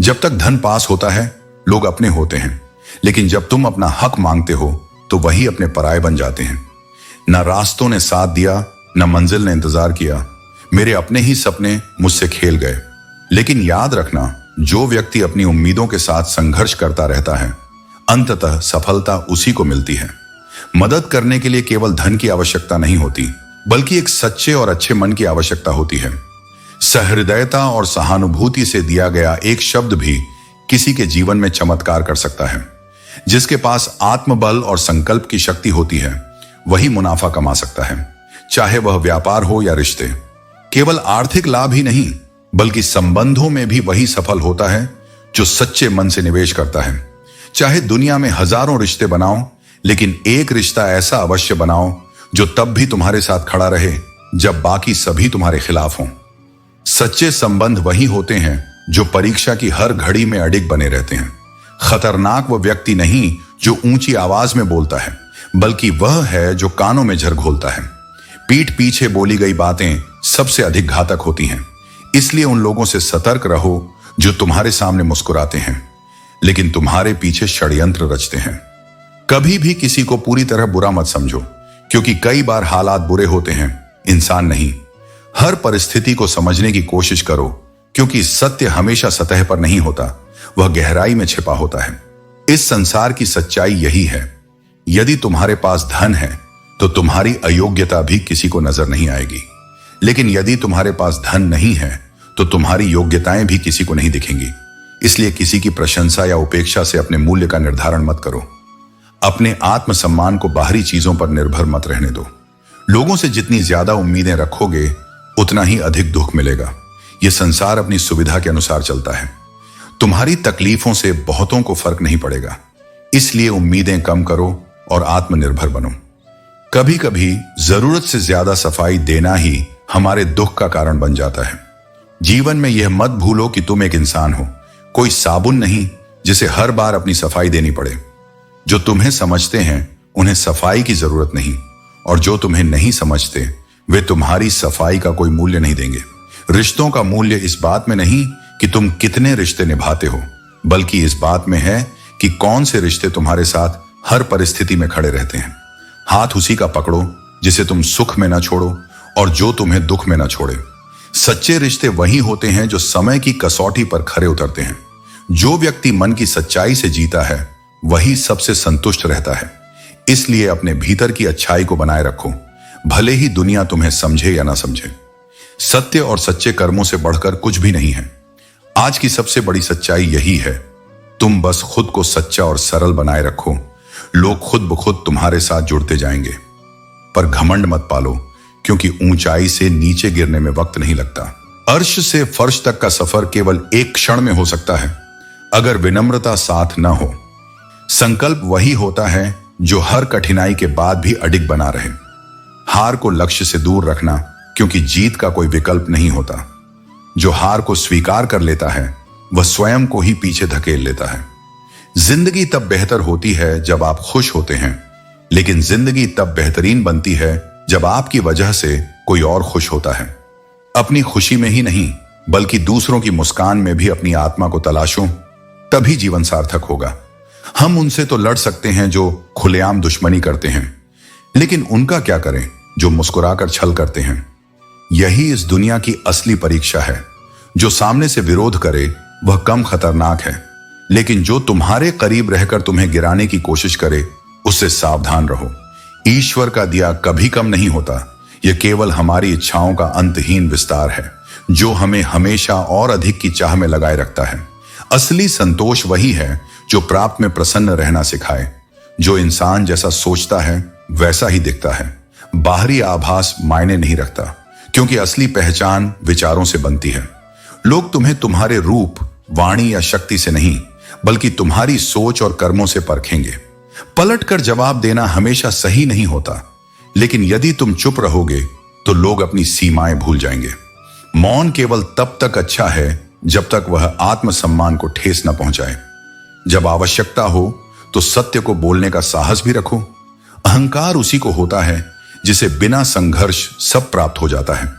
जब तक धन पास होता है, लोग अपने होते हैं, लेकिन जब तुम अपना हक मांगते हो तो वही अपने पराये बन जाते हैं। न रास्तों ने साथ दिया, न मंजिल ने इंतजार किया। मेरे अपने ही सपने मुझसे खेल गए। लेकिन याद रखना, जो व्यक्ति अपनी उम्मीदों के साथ संघर्ष करता रहता है, अंततः सफलता उसी को मिलती है। मदद करने के लिए केवल धन की आवश्यकता नहीं होती, बल्कि एक सच्चे और अच्छे मन की आवश्यकता होती है। सहृदयता और सहानुभूति से दिया गया एक शब्द भी किसी के जीवन में चमत्कार कर सकता है। जिसके पास आत्मबल और संकल्प की शक्ति होती है, वही मुनाफा कमा सकता है, चाहे वह व्यापार हो या रिश्ते। केवल आर्थिक लाभ ही नहीं, बल्कि संबंधों में भी वही सफल होता है जो सच्चे मन से निवेश करता है। चाहे दुनिया में हजारों रिश्ते बनाओ, लेकिन एक रिश्ता ऐसा अवश्य बनाओ जो तब भी तुम्हारे साथ खड़ा रहे जब बाकी सभी तुम्हारे खिलाफ हों। सच्चे संबंध वही होते हैं जो परीक्षा की हर घड़ी में अडिग बने रहते हैं। खतरनाक वह व्यक्ति नहीं जो ऊंची आवाज में बोलता है, बल्कि वह है जो कानों में झर घोलता है। पीठ पीछे बोली गई बातें सबसे अधिक घातक होती हैं। इसलिए उन लोगों से सतर्क रहो जो तुम्हारे सामने मुस्कुराते हैं, लेकिन तुम्हारे पीछे षड्यंत्र रचते हैं। कभी भी किसी को पूरी तरह बुरा मत समझो, क्योंकि कई बार हालात बुरे होते हैं, इंसान नहीं। हर परिस्थिति को समझने की कोशिश करो, क्योंकि सत्य हमेशा सतह पर नहीं होता, वह गहराई में छिपा होता है। इस संसार की सच्चाई यही है। यदि तुम्हारे पास धन है तो तुम्हारी अयोग्यता भी किसी को नजर नहीं आएगी, लेकिन यदि तुम्हारे पास धन नहीं है तो तुम्हारी योग्यताएं भी किसी को नहीं दिखेंगी। इसलिए किसी की प्रशंसा या उपेक्षा से अपने मूल्य का निर्धारण मत करो। अपने आत्मसम्मान को बाहरी चीजों पर निर्भर मत रहने दो। लोगों से जितनी ज्यादा उम्मीदें रखोगे, उतना ही अधिक दुख मिलेगा। यह संसार अपनी सुविधा के अनुसार चलता है। तुम्हारी तकलीफों से बहुतों को फर्क नहीं पड़ेगा। इसलिए उम्मीदें कम करो और आत्मनिर्भर बनो। कभी कभी जरूरत से ज्यादा सफाई देना ही हमारे दुख का कारण बन जाता है। जीवन में यह मत भूलो कि तुम एक इंसान हो, कोई साबुन नहीं जिसे हर बार अपनी सफाई देनी पड़े। जो तुम्हें समझते हैं उन्हें सफाई की जरूरत नहीं, और जो तुम्हें नहीं समझते वे तुम्हारी सफाई का कोई मूल्य नहीं देंगे। रिश्तों का मूल्य इस बात में नहीं कि तुम कितने रिश्ते निभाते हो, बल्कि इस बात में है कि कौन से रिश्ते तुम्हारे साथ हर परिस्थिति में खड़े रहते हैं। हाथ उसी का पकड़ो जिसे तुम सुख में ना छोड़ो और जो तुम्हें दुख में ना छोड़े। सच्चे रिश्ते वही होते हैं जो समय की कसौटी पर खरे उतरते हैं। जो व्यक्ति मन की सच्चाई से जीता है वही सबसे संतुष्ट रहता है। इसलिए अपने भीतर की अच्छाई को बनाए रखो, भले ही दुनिया तुम्हें समझे या ना समझे। सत्य और सच्चे कर्मों से बढ़कर कुछ भी नहीं है। आज की सबसे बड़ी सच्चाई यही है, तुम बस खुद को सच्चा और सरल बनाए रखो, लोग खुद ब खुद तुम्हारे साथ जुड़ते जाएंगे। पर घमंड मत पालो, क्योंकि ऊंचाई से नीचे गिरने में वक्त नहीं लगता। अर्श से फर्श तक का सफर केवल एक क्षण में हो सकता है, अगर विनम्रता साथ न हो। संकल्प वही होता है जो हर कठिनाई के बाद भी अडिग बना रहे। हार को लक्ष्य से दूर रखना, क्योंकि जीत का कोई विकल्प नहीं होता। जो हार को स्वीकार कर लेता है वह स्वयं को ही पीछे धकेल लेता है। जिंदगी तब बेहतर होती है जब आप खुश होते हैं, लेकिन जिंदगी तब बेहतरीन बनती है जब आपकी वजह से कोई और खुश होता है। अपनी खुशी में ही नहीं, बल्कि दूसरों की मुस्कान में भी अपनी आत्मा को तलाशो, तभी जीवन सार्थक होगा। हम उनसे तो लड़ सकते हैं जो खुलेआम दुश्मनी करते हैं, लेकिन उनका क्या करें जो मुस्कुराकर छल करते हैं। यही इस दुनिया की असली परीक्षा है। जो सामने से विरोध करे वह कम खतरनाक है, लेकिन जो तुम्हारे करीब रहकर तुम्हें गिराने की कोशिश करे उससे सावधान रहो। ईश्वर का दिया कभी कम नहीं होता, यह केवल हमारी इच्छाओं का अंतहीन विस्तार है, जो हमें हमेशा और अधिक की चाह में लगाए रखता है। असली संतोष वही है जो प्राप्त में प्रसन्न रहना सिखाए। जो इंसान जैसा सोचता है वैसा ही दिखता है। बाहरी आभास मायने नहीं रखता, क्योंकि असली पहचान विचारों से बनती है। लोग तुम्हें तुम्हारे रूप, वाणी या शक्ति से नहीं, बल्कि तुम्हारी सोच और कर्मों से परखेंगे। पलटकर जवाब देना हमेशा सही नहीं होता, लेकिन यदि तुम चुप रहोगे तो लोग अपनी सीमाएं भूल जाएंगे। मौन केवल तब तक अच्छा है जब तक वह आत्मसम्मान को ठेस न पहुंचाए। जब आवश्यकता हो तो सत्य को बोलने का साहस भी रखो। अहंकार उसी को होता है जिसे बिना संघर्ष सब प्राप्त हो जाता है।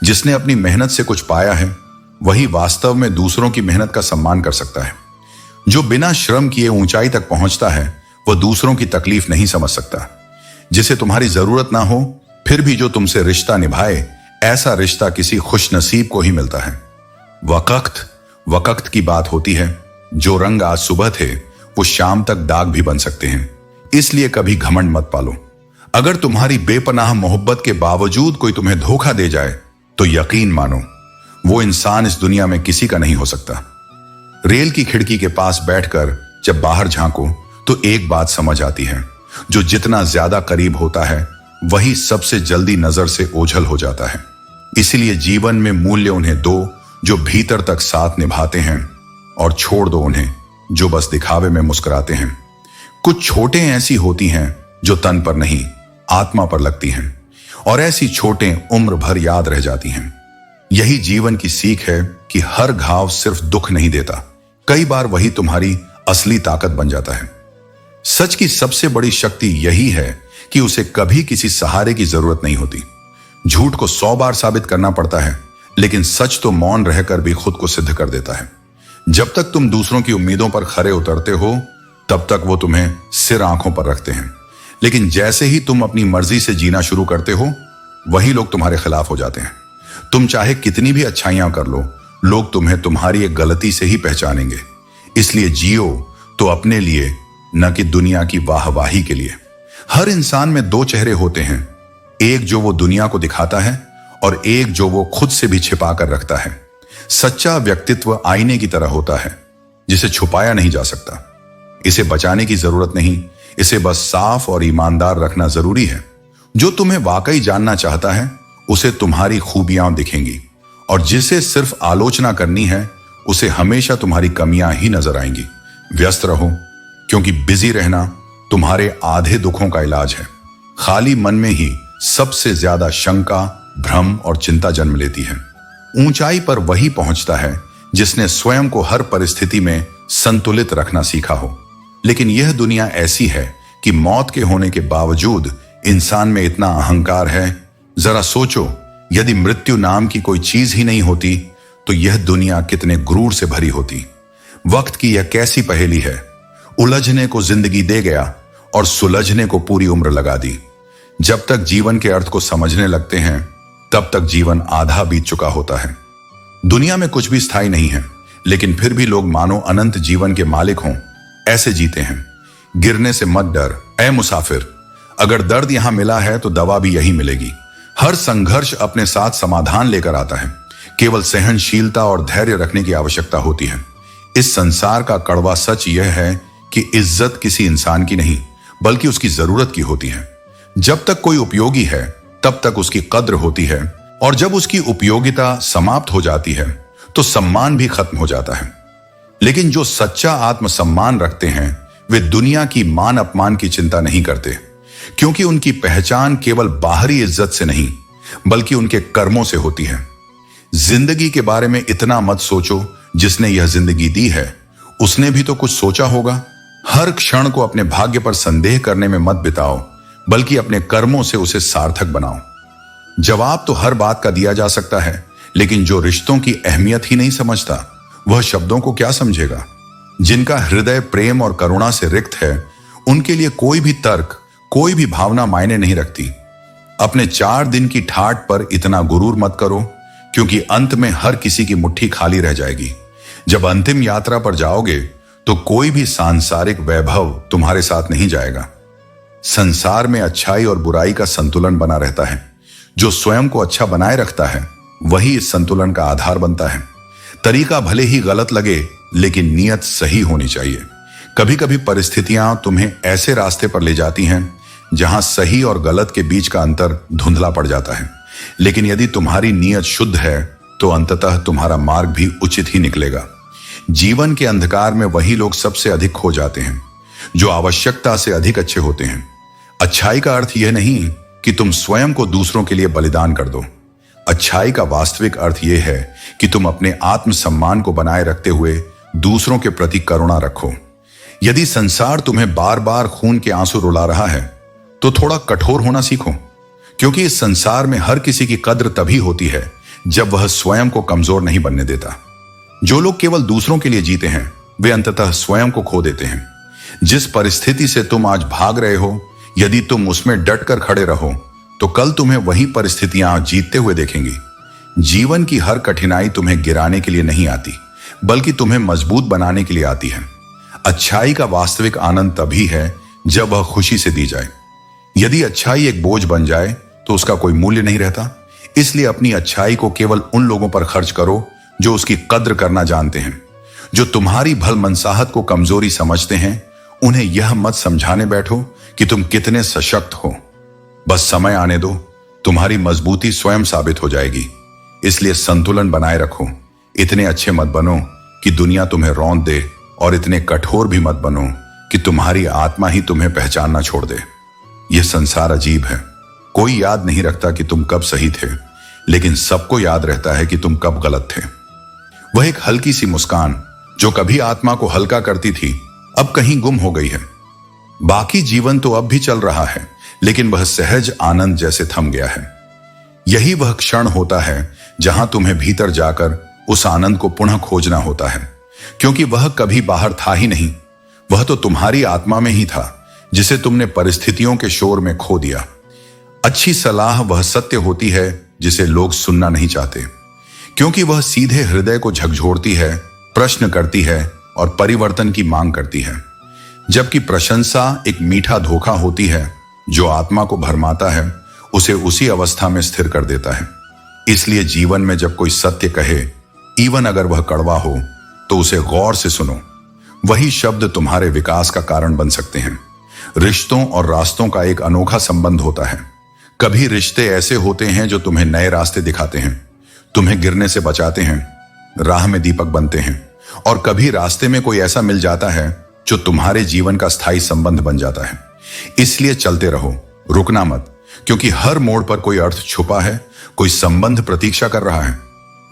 जिसने अपनी मेहनत से कुछ पाया है वही वास्तव में दूसरों की मेहनत का सम्मान कर सकता है। जो बिना श्रम किए ऊंचाई तक पहुंचता है वह दूसरों की तकलीफ नहीं समझ सकता। जिसे तुम्हारी जरूरत ना हो फिर भी जो तुमसे रिश्ता निभाए, ऐसा रिश्ता किसी खुशनसीब को ही मिलता है। वक्त की बात होती है। जो रंग आज सुबह थे वो शाम तक दाग भी बन सकते हैं। इसलिए कभी घमंड मत पालो। अगर तुम्हारी बेपनाह मोहब्बत के बावजूद कोई तुम्हें धोखा दे जाए तो यकीन मानो वो इंसान इस दुनिया में किसी का नहीं हो सकता। रेल की खिड़की के पास बैठकर जब बाहर झांको तो एक बात समझ आती है, जो जितना ज्यादा करीब होता है वही सबसे जल्दी नजर से ओझल हो जाता है। इसीलिए जीवन में मूल्य उन्हें दो जो भीतर तक साथ निभाते हैं, और छोड़ दो उन्हें जो बस दिखावे में मुस्कुराते हैं। कुछ छोटें ऐसी होती हैं जो तन पर नहीं आत्मा पर लगती हैं, और ऐसी छोटें उम्र भर याद रह जाती हैं। यही जीवन की सीख है कि हर घाव सिर्फ दुख नहीं देता, कई बार वही तुम्हारी असली ताकत बन जाता है। सच की सबसे बड़ी शक्ति यही है कि उसे कभी किसी सहारे की जरूरत नहीं होती। झूठ को 100 बार साबित करना पड़ता है, लेकिन सच तो मौन रहकर भी खुद को सिद्ध कर देता है। जब तक तुम दूसरों की उम्मीदों पर खरे उतरते हो तब तक वो तुम्हें सिर आंखों पर रखते हैं, लेकिन जैसे ही तुम अपनी मर्जी से जीना शुरू करते हो वही लोग तुम्हारे खिलाफ हो जाते हैं। तुम चाहे कितनी भी अच्छाइयां कर लो, लोग तुम्हें तुम्हारी एक गलती से ही पहचानेंगे। इसलिए जियो तो अपने लिए, न कि दुनिया की वाहवाही के लिए। हर इंसान में 2 चेहरे होते हैं, एक जो वो दुनिया को दिखाता है और एक जो वो खुद से भी छिपा कर रखता है। सच्चा व्यक्तित्व आईने की तरह होता है जिसे छुपाया नहीं जा सकता। इसे बचाने की जरूरत नहीं, इसे बस साफ और ईमानदार रखना जरूरी है। जो तुम्हें वाकई जानना चाहता है उसे तुम्हारी खूबियां दिखेंगी, और जिसे सिर्फ आलोचना करनी है उसे हमेशा तुम्हारी कमियां ही नजर आएंगी। व्यस्त रहो, क्योंकि बिजी रहना तुम्हारे आधे दुखों का इलाज है। खाली मन में ही सबसे ज्यादा शंका, भ्रम और चिंता जन्म लेती है। ऊंचाई पर वही पहुंचता है जिसने स्वयं को हर परिस्थिति में संतुलित रखना सीखा हो। लेकिन यह दुनिया ऐसी है कि मौत के होने के बावजूद इंसान में इतना अहंकार है। जरा सोचो, यदि मृत्यु नाम की कोई चीज ही नहीं होती तो यह दुनिया कितने गुरूर से भरी होती। वक्त की यह कैसी पहेली है, उलझने को जिंदगी दे गया और सुलझने को पूरी उम्र लगा दी। जब तक जीवन के अर्थ को समझने लगते हैं तब तक जीवन आधा बीत चुका होता है। दुनिया में कुछ भी स्थायी नहीं है, लेकिन फिर भी लोग मानो अनंत जीवन के मालिक हों ऐसे जीते हैं। गिरने से मत डर ऐ मुसाफिर, अगर दर्द यहां मिला है तो दवा भी यहीं मिलेगी। हर संघर्ष अपने साथ समाधान लेकर आता है। केवल सहनशीलता और धैर्य रखने की आवश्यकता होती है। इस संसार का कड़वा सच यह है कि इज्जत किसी इंसान की नहीं बल्कि उसकी जरूरत की होती है। जब तक कोई उपयोगी है तब तक उसकी कद्र होती है, और जब उसकी उपयोगिता समाप्त हो जाती है तो सम्मान भी खत्म हो जाता है। लेकिन जो सच्चा आत्मसम्मान रखते हैं वे दुनिया की मान अपमान की चिंता नहीं करते, क्योंकि उनकी पहचान केवल बाहरी इज्जत से नहीं बल्कि उनके कर्मों से होती है। जिंदगी के बारे में इतना मत सोचो, जिसने यह जिंदगी दी है उसने भी तो कुछ सोचा होगा। हर क्षण को अपने भाग्य पर संदेह करने में मत बिताओ, बल्कि अपने कर्मों से उसे सार्थक बनाओ। जवाब तो हर बात का दिया जा सकता है, लेकिन जो रिश्तों की अहमियत ही नहीं समझता वह शब्दों को क्या समझेगा। जिनका हृदय प्रेम और करुणा से रिक्त है उनके लिए कोई भी तर्क, कोई भी भावना मायने नहीं रखती। अपने 4 दिन की ठाठ पर इतना गुरूर मत करो, क्योंकि अंत में हर किसी की मुट्ठी खाली रह जाएगी। जब अंतिम यात्रा पर जाओगे तो कोई भी सांसारिक वैभव तुम्हारे साथ नहीं जाएगा। संसार में अच्छाई और बुराई का संतुलन बना रहता है। जो स्वयं को अच्छा बनाए रखता है वही इस संतुलन का आधार बनता है। तरीका भले ही गलत लगे, लेकिन नियत सही होनी चाहिए। कभी कभी परिस्थितियां तुम्हें ऐसे रास्ते पर ले जाती हैं जहां सही और गलत के बीच का अंतर धुंधला पड़ जाता है, लेकिन यदि तुम्हारी नीयत शुद्ध है तो अंततः तुम्हारा मार्ग भी उचित ही निकलेगा। जीवन के अंधकार में वही लोग सबसे अधिक खो जाते हैं जो आवश्यकता से अधिक अच्छे होते हैं। अच्छाई का अर्थ यह नहीं कि तुम स्वयं को दूसरों के लिए बलिदान कर दो। अच्छाई का वास्तविक अर्थ यह है कि तुम अपने आत्मसम्मान को बनाए रखते हुए दूसरों के प्रति करुणा रखो। यदि संसार तुम्हें बार बार खून के आंसू रुला रहा है तो थोड़ा कठोर होना सीखो, क्योंकि इस संसार में हर किसी की कद्र तभी होती है जब वह स्वयं को कमजोर नहीं बनने देता। जो लोग केवल दूसरों के लिए जीते हैं वे अंततः स्वयं को खो देते हैं। जिस परिस्थिति से तुम आज भाग रहे हो, यदि तुम उसमें डट कर खड़े रहो तो कल तुम्हें वही परिस्थितियां जीतते हुए देखेंगी। जीवन की हर कठिनाई तुम्हें गिराने के लिए नहीं आती, बल्कि तुम्हें मजबूत बनाने के लिए आती है। अच्छाई का वास्तविक आनंद तभी है जब वह खुशी से दी जाए। यदि अच्छाई एक बोझ बन जाए तो उसका कोई मूल्य नहीं रहता। इसलिए अपनी अच्छाई को केवल उन लोगों पर खर्च करो जो उसकी कद्र करना जानते हैं। जो तुम्हारी भलमनसाहत को कमजोरी समझते हैं उन्हें यह मत समझाने बैठो कि तुम कितने सशक्त हो। बस समय आने दो, तुम्हारी मजबूती स्वयं साबित हो जाएगी। इसलिए संतुलन बनाए रखो। इतने अच्छे मत बनो कि दुनिया तुम्हें रौंद दे, और इतने कठोर भी मत बनो कि तुम्हारी आत्मा ही तुम्हें पहचानना छोड़ दे। यह संसार अजीब है। कोई याद नहीं रखता कि तुम कब सही थे, लेकिन सबको याद रहता है कि तुम कब गलत थे। वह एक हल्की सी मुस्कान जो कभी आत्मा को हल्का करती थी अब कहीं गुम हो गई है। बाकी जीवन तो अब भी चल रहा है, लेकिन वह सहज आनंद जैसे थम गया है। यही वह क्षण होता है जहां तुम्हें भीतर जाकर उस आनंद को पुनः खोजना होता है, क्योंकि वह कभी बाहर था ही नहीं। वह तो तुम्हारी आत्मा में ही था, जिसे तुमने परिस्थितियों के शोर में खो दिया। अच्छी सलाह वह सत्य होती है जिसे लोग सुनना नहीं चाहते, क्योंकि वह सीधे हृदय को झकझोरती है, प्रश्न करती है और परिवर्तन की मांग करती है। जबकि प्रशंसा एक मीठा धोखा होती है जो आत्मा को भरमाता है, उसे उसी अवस्था में स्थिर कर देता है। इसलिए जीवन में जब कोई सत्य कहे, इवन अगर वह कड़वा हो, तो उसे गौर से सुनो। वही शब्द तुम्हारे विकास का कारण बन सकते हैं। रिश्तों और रास्तों का एक अनोखा संबंध होता है। कभी रिश्ते ऐसे होते हैं जो तुम्हें नए रास्ते दिखाते हैं, तुम्हें गिरने से बचाते हैं, राह में दीपक बनते हैं। और कभी रास्ते में कोई ऐसा मिल जाता है जो तुम्हारे जीवन का स्थायी संबंध बन जाता है। इसलिए चलते रहो, रुकना मत, क्योंकि हर मोड़ पर कोई अर्थ छुपा है, कोई संबंध प्रतीक्षा कर रहा है।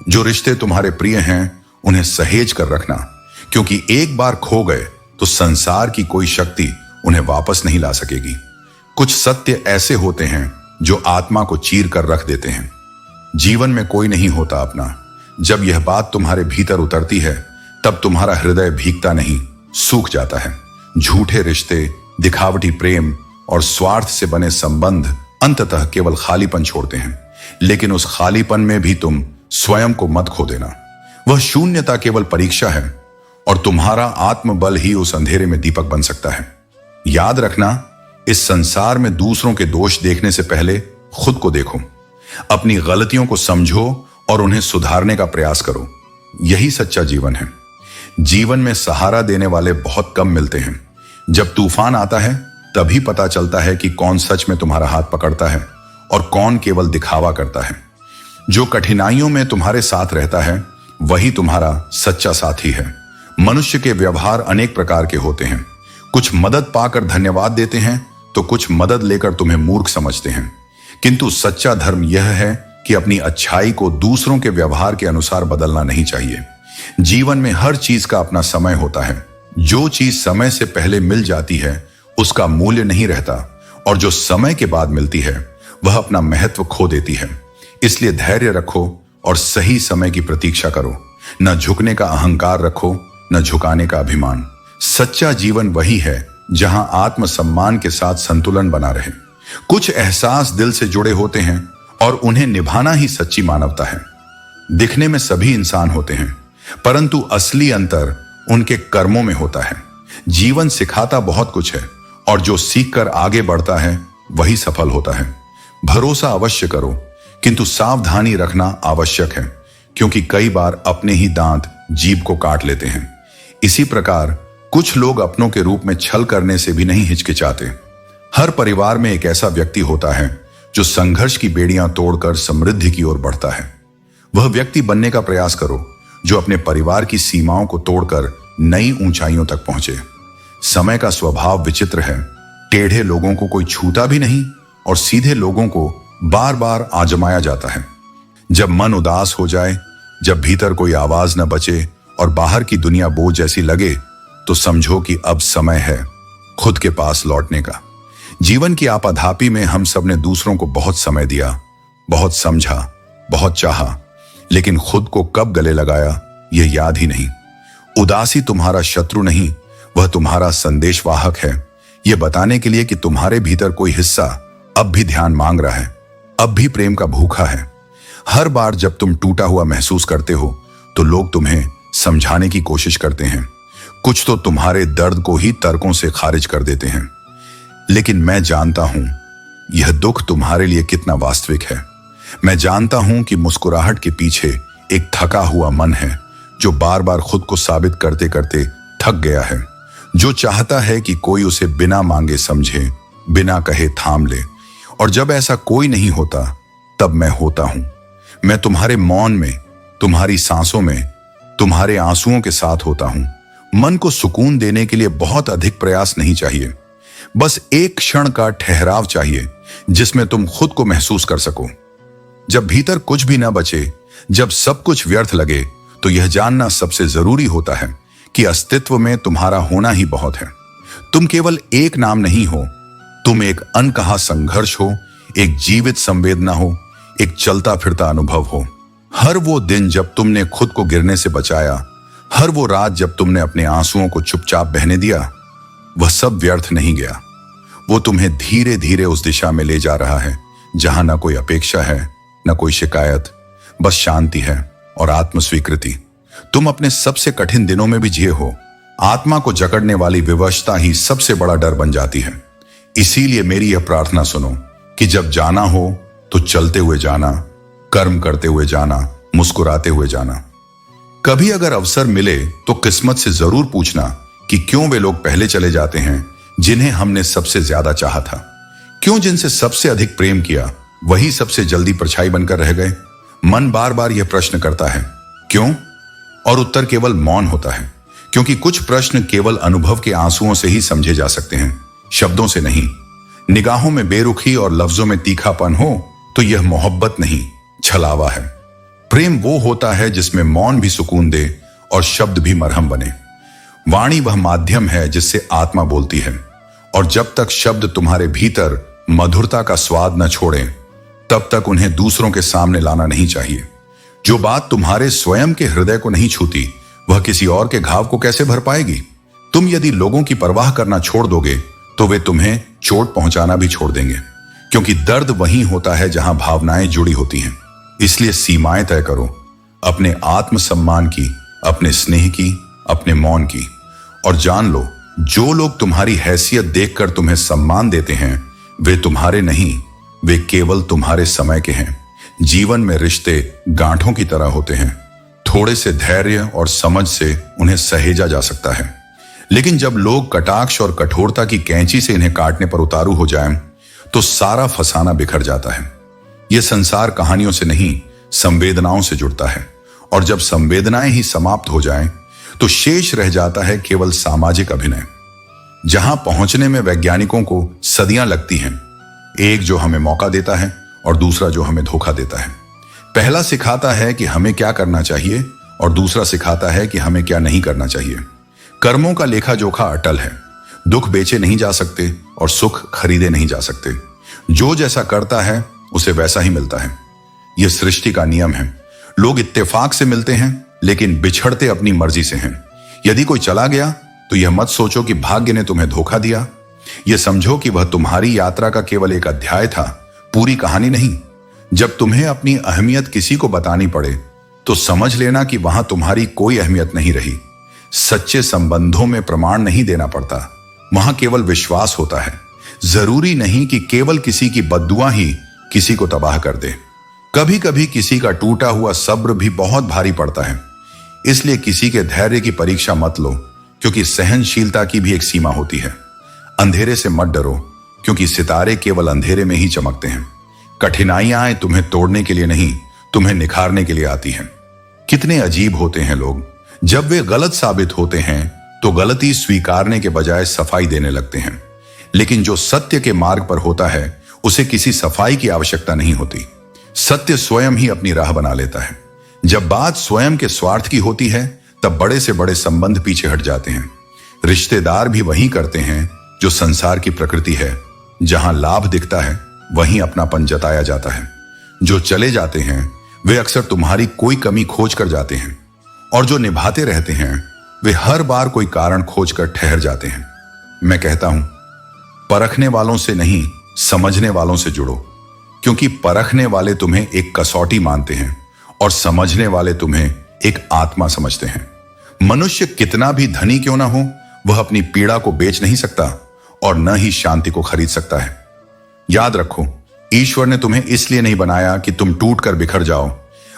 जो रिश्ते तुम्हारे प्रिय हैं उन्हें सहेज कर रखना, क्योंकि एक बार खो गए तो संसार की कोई शक्ति उन्हें वापस नहीं ला सकेगी। कुछ सत्य ऐसे होते हैं जो आत्मा को चीर कर रख देते हैं। जीवन में कोई नहीं होता अपना। जब यह बात तुम्हारे भीतर उतरती है तब तुम्हारा हृदय भीगता नहीं, सूख जाता है। झूठे रिश्ते, दिखावटी प्रेम और स्वार्थ से बने संबंध अंततः केवल खालीपन छोड़ते हैं। लेकिन उस खालीपन में भी तुम स्वयं को मत खो देना। वह शून्यता केवल परीक्षा है, और तुम्हारा आत्मबल ही उस अंधेरे में दीपक बन सकता है। याद रखना, इस संसार में दूसरों के दोष देखने से पहले खुद को देखो। अपनी गलतियों को समझो और उन्हें सुधारने का प्रयास करो। यही सच्चा जीवन है। जीवन में सहारा देने वाले बहुत कम मिलते हैं। जब तूफान आता है तभी पता चलता है कि कौन सच में तुम्हारा हाथ पकड़ता है और कौन केवल दिखावा करता है। जो कठिनाइयों में तुम्हारे साथ रहता है वही तुम्हारा सच्चा साथी है। मनुष्य के व्यवहार अनेक प्रकार के होते हैं। कुछ मदद पाकर धन्यवाद देते हैं तो कुछ मदद लेकर तुम्हें मूर्ख समझते हैं। किंतु सच्चा धर्म यह है कि अपनी अच्छाई को दूसरों के व्यवहार के अनुसार बदलना नहीं चाहिए। जीवन में हर चीज का अपना समय होता है। जो चीज समय से पहले मिल जाती है उसका मूल्य नहीं रहता, और जो समय के बाद मिलती है वह अपना महत्व खो देती है। इसलिए धैर्य रखो और सही समय की प्रतीक्षा करो। न झुकने का अहंकार रखो, न झुकाने का अभिमान। सच्चा जीवन वही है जहां आत्मसम्मान के साथ संतुलन बना रहे। कुछ एहसास दिल से जुड़े होते हैं और उन्हें निभाना ही सच्ची मानवता है। दिखने में सभी इंसान होते हैं, परंतु असली अंतर उनके कर्मों में होता है। जीवन सिखाता बहुत कुछ है और जो सीखकर आगे बढ़ता है वही सफल होता है। भरोसा अवश्य करो, किंतु सावधानी रखना आवश्यक है, क्योंकि कई बार अपने ही दांत जीभ को काट लेते हैं। इसी प्रकार कुछ लोग अपनों के रूप में छल करने से भी नहीं हिचकिचाते। हर परिवार में एक ऐसा व्यक्ति होता है जो संघर्ष की बेड़ियां तोड़कर समृद्धि की ओर बढ़ता है। वह व्यक्ति बनने का प्रयास करो जो अपने परिवार की सीमाओं को तोड़कर नई ऊंचाइयों तक पहुंचे। समय का स्वभाव विचित्र है। टेढ़े लोगों को कोई छूता भी नहीं और सीधे लोगों को बार बार आजमाया जाता है। जब मन उदास हो जाए, जब भीतर कोई आवाज न बचे और बाहर की दुनिया बोझ जैसी लगे, तो समझो कि अब समय है खुद के पास लौटने का। जीवन की आपाधापी में हम सब ने दूसरों को बहुत समय दिया, बहुत समझा, बहुत चाहा, लेकिन खुद को कब गले लगाया यह याद ही नहीं। उदासी तुम्हारा शत्रु नहीं, वह तुम्हारा संदेशवाहक है, यह बताने के लिए कि तुम्हारे भीतर कोई हिस्सा अब भी ध्यान मांग रहा है, अब भी प्रेम का भूखा है। हर बार जब तुम टूटा हुआ महसूस करते हो तो लोग तुम्हें समझाने की कोशिश करते हैं। कुछ तो तुम्हारे दर्द को ही तर्कों से खारिज कर देते हैं, लेकिन मैं जानता हूं यह दुख तुम्हारे लिए कितना वास्तविक है। मैं जानता हूं कि मुस्कुराहट के पीछे एक थका हुआ मन है जो बार बार खुद को साबित करते करते थक गया है, जो चाहता है कि कोई उसे बिना मांगे समझे, बिना कहे थाम ले। और जब ऐसा कोई नहीं होता तब मैं होता हूं। मैं तुम्हारे मौन में, तुम्हारी सांसों में, तुम्हारे आंसुओं के साथ होता हूं। मन को सुकून देने के लिए बहुत अधिक प्रयास नहीं चाहिए, बस एक क्षण का ठहराव चाहिए जिसमें तुम खुद को महसूस कर सको। जब भीतर कुछ भी ना बचे, जब सब कुछ व्यर्थ लगे, तो यह जानना सबसे जरूरी होता है कि अस्तित्व में तुम्हारा होना ही बहुत है। तुम केवल एक नाम नहीं हो, तुम एक अनकहा संघर्ष हो, एक जीवित संवेदना हो, एक चलता फिरता अनुभव हो। हर वो दिन जब तुमने खुद को गिरने से बचाया, हर वो रात जब तुमने अपने आंसुओं को चुपचाप बहने दिया, वह सब व्यर्थ नहीं गया। वो तुम्हें धीरे धीरे उस दिशा में ले जा रहा है जहां ना कोई अपेक्षा है, ना कोई शिकायत, बस शांति है और आत्मस्वीकृति। तुम अपने सबसे कठिन दिनों में भी जिए हो। आत्मा को जकड़ने वाली विवशता ही सबसे बड़ा डर बन जाती है। इसीलिए मेरी यह प्रार्थना सुनो कि जब जाना हो तो चलते हुए जाना, कर्म करते हुए जाना, मुस्कुराते हुए जाना। कभी अगर अवसर मिले तो किस्मत से जरूर पूछना कि क्यों वे लोग पहले चले जाते हैं जिन्हें हमने सबसे ज्यादा चाहा था। क्यों जिनसे सबसे अधिक प्रेम किया वही सबसे जल्दी परछाई बनकर रह गए। मन बार बार यह प्रश्न करता है क्यों, और उत्तर केवल मौन होता है, क्योंकि कुछ प्रश्न केवल अनुभव के आंसुओं से ही समझे जा सकते हैं, शब्दों से नहीं। निगाहों में बेरुखी और लफ्जों में तीखापन हो तो यह मोहब्बत नहीं, छलावा है। प्रेम वो होता है जिसमें मौन भी सुकून दे और शब्द भी मरहम बने। वाणी वह माध्यम है जिससे आत्मा बोलती है, और जब तक शब्द तुम्हारे भीतर मधुरता का स्वाद न छोड़े तब तक उन्हें दूसरों के सामने लाना नहीं चाहिए। जो बात तुम्हारे स्वयं के हृदय को नहीं छूती वह किसी और के घाव को कैसे भर पाएगी। तुम यदि लोगों की परवाह करना छोड़ दोगे तो वे तुम्हें चोट पहुंचाना भी छोड़ देंगे, क्योंकि दर्द वहीं होता है जहां भावनाएं जुड़ी होती हैं। इसलिए सीमाएं तय करो, अपने आत्मसम्मान की, अपने स्नेह की, अपने मौन की। और जान लो, जो लोग तुम्हारी हैसियत देखकर तुम्हें सम्मान देते हैं वे तुम्हारे नहीं, वे केवल तुम्हारे समय के हैं। जीवन में रिश्ते गांठों की तरह होते हैं। थोड़े से धैर्य और समझ से उन्हें सहेजा जा सकता है, लेकिन जब लोग कटाक्ष और कठोरता की कैंची से इन्हें काटने पर उतारू हो जाएं, तो सारा फसाना बिखर जाता है। यह संसार कहानियों से नहीं, संवेदनाओं से जुड़ता है, और जब संवेदनाएं ही समाप्त हो जाएं, तो शेष रह जाता है केवल सामाजिक अभिनय, जहां पहुंचने में वैज्ञानिकों को सदियां लगती हैं। एक जो हमें मौका देता है और दूसरा जो हमें धोखा देता है। पहला सिखाता है कि हमें क्या करना चाहिए और दूसरा सिखाता है कि हमें क्या नहीं करना चाहिए। कर्मों का लेखा जोखा अटल है। दुख बेचे नहीं जा सकते और सुख खरीदे नहीं जा सकते। जो जैसा करता है उसे वैसा ही मिलता है। यह सृष्टि का नियम है। लोग इत्तेफाक से मिलते हैं, लेकिन बिछड़ते अपनी मर्जी से हैं। यदि कोई चला गया तो यह मत सोचो कि भाग्य ने तुम्हें धोखा दिया। यह समझो कि वह तुम्हारी यात्रा का केवल एक अध्याय था, पूरी कहानी नहीं। जब तुम्हें अपनी अहमियत किसी को बतानी पड़े, तो समझ लेना कि वहां तुम्हारी कोई अहमियत नहीं रही। सच्चे संबंधों में प्रमाण नहीं देना पड़ता, वहां केवल विश्वास होता है। जरूरी नहीं कि केवल किसी की बद्दुआ ही किसी को तबाह कर दे। कभी कभी किसी का टूटा हुआ सब्र भी बहुत भारी पड़ता है। इसलिए किसी के धैर्य की परीक्षा मत लो, क्योंकि सहनशीलता की भी एक सीमा होती है। अंधेरे से मत डरो, क्योंकि सितारे केवल अंधेरे में ही चमकते हैं। कठिनाइयां तुम्हें तोड़ने के लिए नहीं, तुम्हें निखारने के लिए आती हैं। कितने अजीब होते हैं लोग। जब वे गलत साबित होते हैं तो गलती स्वीकारने के बजाय सफाई देने लगते हैं। लेकिन जो सत्य के मार्ग पर होता है, उसे किसी सफाई की आवश्यकता नहीं होती। सत्य स्वयं ही अपनी राह बना लेता है। जब बात स्वयं के स्वार्थ की होती है, तब बड़े से बड़े संबंध पीछे हट जाते हैं। रिश्तेदार भी वही करते हैं जो संसार की प्रकृति है। जहां लाभ दिखता है, वहीं अपनापन जताया जाता है। जो चले जाते हैं, वे अक्सर तुम्हारी कोई कमी खोज कर जाते हैं, और जो निभाते रहते हैं, वे हर बार कोई कारण खोजकर ठहर जाते हैं। मैं कहता हूं, परखने वालों से नहीं, समझने वालों से जुड़ो, क्योंकि परखने वाले तुम्हें एक कसौटी मानते हैं और समझने वाले तुम्हें एक आत्मा समझते हैं। मनुष्य कितना भी धनी क्यों ना हो, वह अपनी पीड़ा को बेच नहीं सकता और न ही शांति को खरीद सकता है। याद रखो, ईश्वर ने तुम्हें इसलिए नहीं बनाया कि तुम टूट कर बिखर जाओ,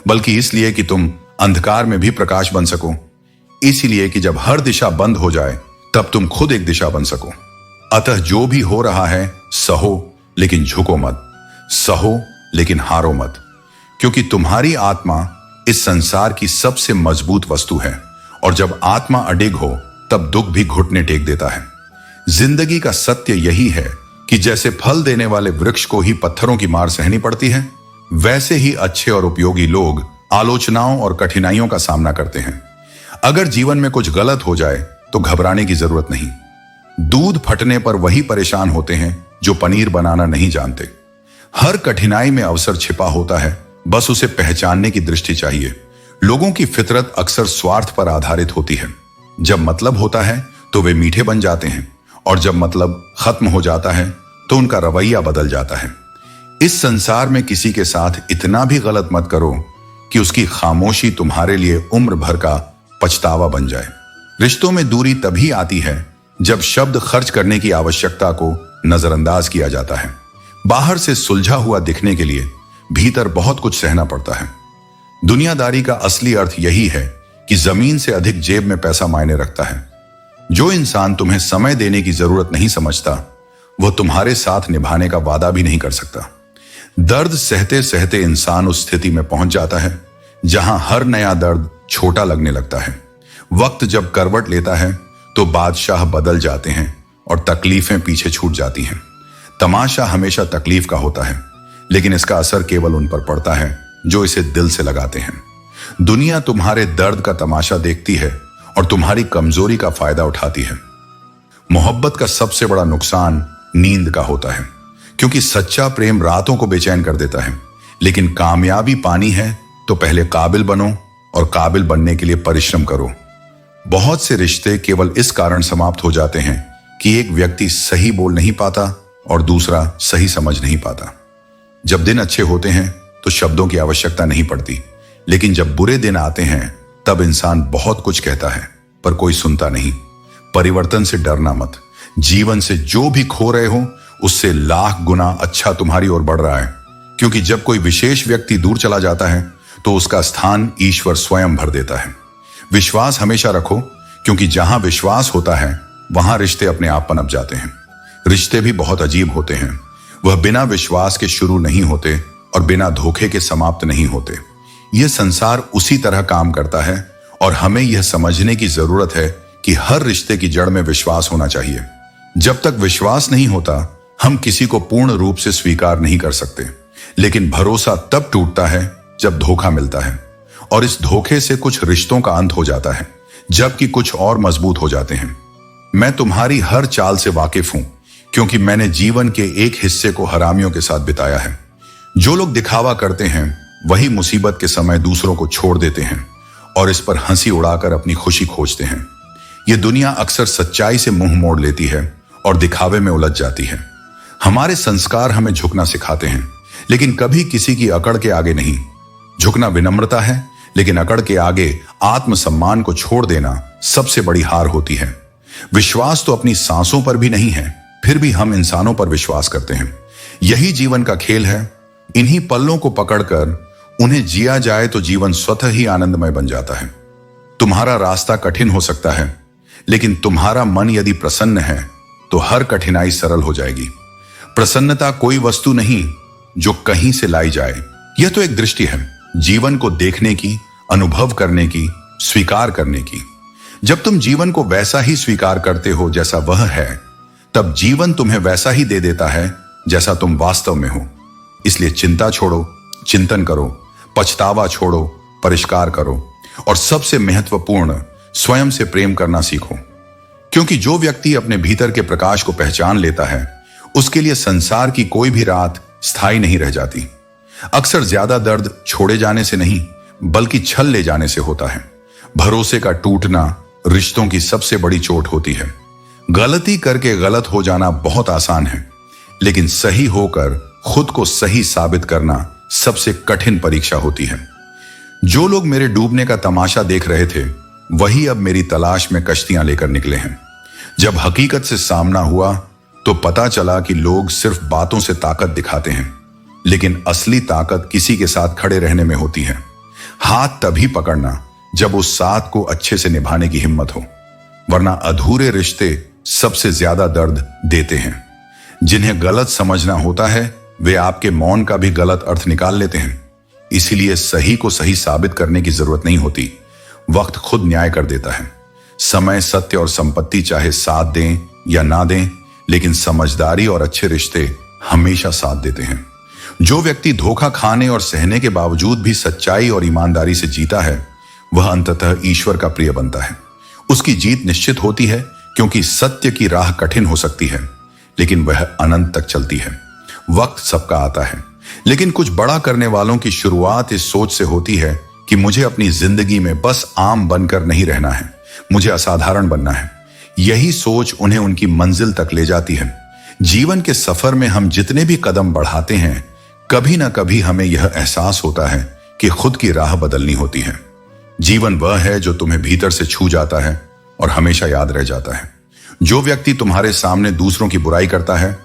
बल्कि इसलिए कि तुम अंधकार में भी प्रकाश बन सको। इसीलिए कि जब हर दिशा बंद हो जाए, तब तुम खुद एक दिशा बन सको। अतः जो भी हो रहा है, सहो लेकिन झुको मत, सहो लेकिन हारो मत, क्योंकि तुम्हारी आत्मा इस संसार की सबसे मजबूत वस्तु है, और जब आत्मा अडिग हो, तब दुख भी घुटने टेक देता है। जिंदगी का सत्य यही है कि जैसे फल देने वाले वृक्ष को ही पत्थरों की मार सहनी पड़ती है, वैसे ही अच्छे और उपयोगी लोग आलोचनाओं और कठिनाइयों का सामना करते हैं। अगर जीवन में कुछ गलत हो जाए तो घबराने की जरूरत नहीं। दूध फटने पर वही परेशान होते हैं जो पनीर बनाना नहीं जानते। हर कठिनाई में अवसर छिपा होता है, बस उसे पहचानने की दृष्टि चाहिए। लोगों की फितरत अक्सर स्वार्थ पर आधारित होती है। जब मतलब होता है तो वे मीठे बन जाते हैं, और जब मतलब खत्म हो जाता है तो उनका रवैया बदल जाता है। इस संसार में किसी के साथ इतना भी गलत मत करो कि उसकी खामोशी तुम्हारे लिए उम्र भर का पछतावा बन जाए। रिश्तों में दूरी तभी आती है जब शब्द खर्च करने की आवश्यकता को नजरअंदाज किया जाता है। बाहर से सुलझा हुआ दिखने के लिए भीतर बहुत कुछ सहना पड़ता है। दुनियादारी का असली अर्थ यही है कि जमीन से अधिक जेब में पैसा मायने रखता है। जो इंसान तुम्हें समय देने की जरूरत नहीं समझता, वह तुम्हारे साथ निभाने का वादा भी नहीं कर सकता। दर्द सहते सहते इंसान उस स्थिति में पहुंच जाता है जहां हर नया दर्द छोटा लगने लगता है। वक्त जब करवट लेता है तो बादशाह बदल जाते हैं और तकलीफें पीछे छूट जाती हैं। तमाशा हमेशा तकलीफ का होता है, लेकिन इसका असर केवल उन पर पड़ता है जो इसे दिल से लगाते हैं। दुनिया तुम्हारे दर्द का तमाशा देखती है और तुम्हारी कमजोरी का फायदा उठाती है। मोहब्बत का सबसे बड़ा नुकसान नींद का होता है, क्योंकि सच्चा प्रेम रातों को बेचैन कर देता है। लेकिन कामयाबी पानी है तो पहले काबिल बनो, और काबिल बनने के लिए परिश्रम करो। बहुत से रिश्ते केवल इस कारण समाप्त हो जाते हैं कि एक व्यक्ति सही बोल नहीं पाता और दूसरा सही समझ नहीं पाता। जब दिन अच्छे होते हैं तो शब्दों की आवश्यकता नहीं पड़ती, लेकिन जब बुरे दिन आते हैं तब इंसान बहुत कुछ कहता है पर कोई सुनता नहीं। परिवर्तन से डरना मत। जीवन से जो भी खो रहे हो उससे लाख गुना अच्छा तुम्हारी ओर बढ़ रहा है। क्योंकि जब कोई विशेष व्यक्ति दूर चला जाता है तो उसका स्थान ईश्वर स्वयं भर देता है। विश्वास हमेशा रखो, क्योंकि जहां विश्वास होता है वहां रिश्ते अपने आप पनप जाते हैं। रिश्ते भी बहुत अजीब होते हैं। वह बिना विश्वास के शुरू नहीं होते और बिना धोखे के समाप्त नहीं होते। यह संसार उसी तरह काम करता है और हमें यह समझने की जरूरत है कि हर रिश्ते की जड़ में विश्वास होना चाहिए। जब तक विश्वास नहीं होता हम किसी को पूर्ण रूप से स्वीकार नहीं कर सकते। लेकिन भरोसा तब टूटता है जब धोखा मिलता है, और इस धोखे से कुछ रिश्तों का अंत हो जाता है जबकि कुछ और मजबूत हो जाते हैं। मैं तुम्हारी हर चाल से वाकिफ हूं, क्योंकि मैंने जीवन के एक हिस्से को हरामियों के साथ बिताया है। जो लोग दिखावा करते हैं वही मुसीबत के समय दूसरों को छोड़ देते हैं और इस पर हंसी उड़ाकर अपनी खुशी खोजते हैं। ये दुनिया अक्सर सच्चाई से मुंह मोड़ लेती है और दिखावे में उलझ जाती है। हमारे संस्कार हमें झुकना सिखाते हैं, लेकिन कभी किसी की अकड़ के आगे नहीं। झुकना विनम्रता है, लेकिन अकड़ के आगे आत्मसम्मान को छोड़ देना सबसे बड़ी हार होती है। विश्वास तो अपनी सांसों पर भी नहीं है, फिर भी हम इंसानों पर विश्वास करते हैं। यही जीवन का खेल है। इन्हीं पलों को पकड़कर उन्हें जिया जाए तो जीवन स्वतः ही आनंदमय बन जाता है। तुम्हारा रास्ता कठिन हो सकता है, लेकिन तुम्हारा मन यदि प्रसन्न है तो हर कठिनाई सरल हो जाएगी। प्रसन्नता कोई वस्तु नहीं जो कहीं से लाई जाए, यह तो एक दृष्टि है, जीवन को देखने की, अनुभव करने की, स्वीकार करने की। जब तुम जीवन को वैसा ही स्वीकार करते हो जैसा वह है, तब जीवन तुम्हें वैसा ही दे देता है जैसा तुम वास्तव में हो। इसलिए चिंता छोड़ो, चिंतन करो, पछतावा छोड़ो, परिष्कार करो, और सबसे महत्वपूर्ण, स्वयं से प्रेम करना सीखो। क्योंकि जो व्यक्ति अपने भीतर के प्रकाश को पहचान लेता है, उसके लिए संसार की कोई भी रात स्थायी नहीं रह जाती। अक्सर ज्यादा दर्द छोड़े जाने से नहीं, बल्कि छल ले जाने से होता है। भरोसे का टूटना रिश्तों की सबसे बड़ी चोट होती है। गलती करके गलत हो जाना बहुत आसान है, लेकिन सही होकर खुद को सही साबित करना सबसे कठिन परीक्षा होती है। जो लोग मेरे डूबने का तमाशा देख रहे थे, वही अब मेरी तलाश में कश्तियां लेकर निकले हैं। जब हकीकत से सामना हुआ तो पता चला कि लोग सिर्फ बातों से ताकत दिखाते हैं, लेकिन असली ताकत किसी के साथ खड़े रहने में होती है। हाथ तभी पकड़ना जब उस साथ को अच्छे से निभाने की हिम्मत हो, वरना अधूरे रिश्ते सबसे ज्यादा दर्द देते हैं। जिन्हें गलत समझना होता है वे आपके मौन का भी गलत अर्थ निकाल लेते हैं। इसीलिए सही को सही साबित करने की जरूरत नहीं होती, वक्त खुद न्याय कर देता है। समय, सत्य और संपत्ति चाहे साथ दें या ना दें, लेकिन समझदारी और अच्छे रिश्ते हमेशा साथ देते हैं। जो व्यक्ति धोखा खाने और सहने के बावजूद भी सच्चाई और ईमानदारी से जीता है, वह अंततः ईश्वर का प्रिय बनता है। उसकी जीत निश्चित होती है, क्योंकि सत्य की राह कठिन हो सकती है, लेकिन वह अनंत तक चलती है। वक्त सबका आता है, लेकिन कुछ बड़ा करने वालों की शुरुआत इस सोच से होती है कि मुझे अपनी जिंदगी में बस आम बनकर नहीं रहना है, मुझे असाधारण बनना है। यही सोच उन्हें उनकी मंजिल तक ले जाती है। जीवन के सफर में हम जितने भी कदम बढ़ाते हैं, कभी ना कभी हमें यह एहसास होता है कि खुद की राह बदलनी होती है। जीवन वह है जो तुम्हें भीतर से छू जाता है और हमेशा याद रह जाता है। जो व्यक्ति तुम्हारे सामने दूसरों की बुराई करता है,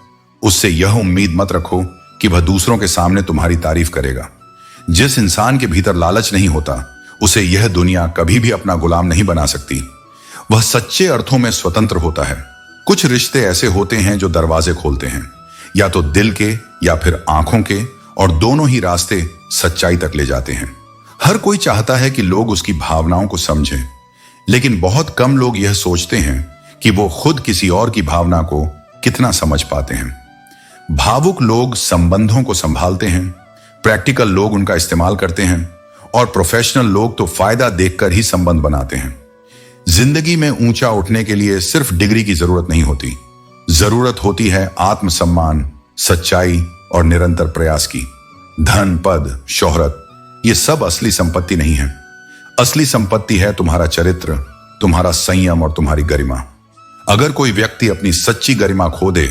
उससे यह उम्मीद मत रखो कि वह दूसरों के सामने तुम्हारी तारीफ करेगा। जिस इंसान के भीतर लालच नहीं होता, उसे यह दुनिया कभी भी अपना गुलाम नहीं बना सकती। वह सच्चे अर्थों में स्वतंत्र होता है। कुछ रिश्ते ऐसे होते हैं जो दरवाजे खोलते हैं, या तो दिल के या फिर आंखों के, और दोनों ही रास्ते सच्चाई तक ले जाते हैं। हर कोई चाहता है कि लोग उसकी भावनाओं को समझें, लेकिन बहुत कम लोग यह सोचते हैं कि वो खुद किसी और की भावना को कितना समझ पाते हैं। भावुक लोग संबंधों को संभालते हैं, प्रैक्टिकल लोग उनका इस्तेमाल करते हैं, और प्रोफेशनल लोग तो फायदा देखकर ही संबंध बनाते हैं। जिंदगी में ऊंचा उठने के लिए सिर्फ डिग्री की जरूरत नहीं होती, जरूरत होती है आत्मसम्मान, सच्चाई और निरंतर प्रयास की। धन, पद, शोहरत, ये सब असली संपत्ति नहीं है। असली संपत्ति है तुम्हारा चरित्र, तुम्हारा संयम और तुम्हारी गरिमा। अगर कोई व्यक्ति अपनी सच्ची गरिमा खो दे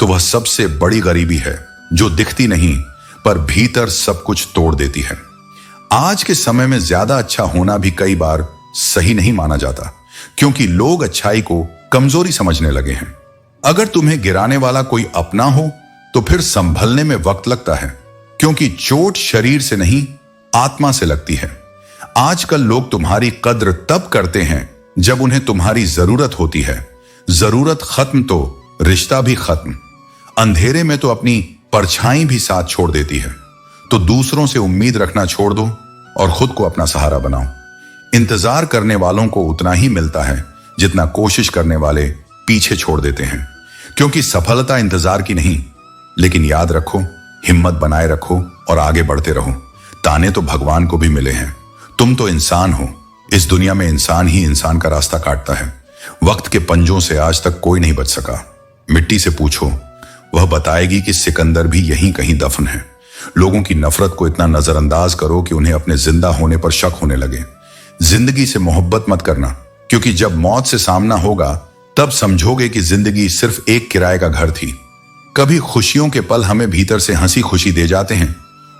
तो वह सबसे बड़ी गरीबी है, जो दिखती नहीं पर भीतर सब कुछ तोड़ देती है। आज के समय में ज्यादा अच्छा होना भी कई बार सही नहीं माना जाता, क्योंकि लोग अच्छाई को कमजोरी समझने लगे हैं। अगर तुम्हें गिराने वाला कोई अपना हो तो फिर संभलने में वक्त लगता है, क्योंकि चोट शरीर से नहीं, आत्मा से लगती है। आजकल लोग तुम्हारी कद्र तब करते हैं जब उन्हें तुम्हारी जरूरत होती है। जरूरत खत्म तो रिश्ता भी खत्म। अंधेरे में तो अपनी परछाई भी साथ छोड़ देती है। तो दूसरों से उम्मीद रखना छोड़ दो और खुद को अपना सहारा बनाओ। इंतजार करने वालों को उतना ही मिलता है जितना कोशिश करने वाले पीछे छोड़ देते हैं। क्योंकि सफलता इंतजार की नहीं, लेकिन याद रखो, हिम्मत बनाए रखो और आगे बढ़ते रहो। ताने तो भगवान को भी मिले हैं। तुम तो इंसान हो। इस दुनिया में इंसान ही इंसान का रास्ता काटता है। वक्त के पंजों से आज तक कोई नहीं बच सका। मिट्टी से पूछो, वह बताएगी कि सिकंदर भी यहीं कहीं दफन है। लोगों की नफरत को इतना नजरअंदाज करो कि उन्हें अपने जिंदा होने पर शक होने लगे। जिंदगी से मोहब्बत मत करना, क्योंकि जब मौत से सामना होगा तब समझोगे कि जिंदगी सिर्फ एक किराए का घर थी। कभी खुशियों के पल हमें भीतर से हंसी खुशी दे जाते हैं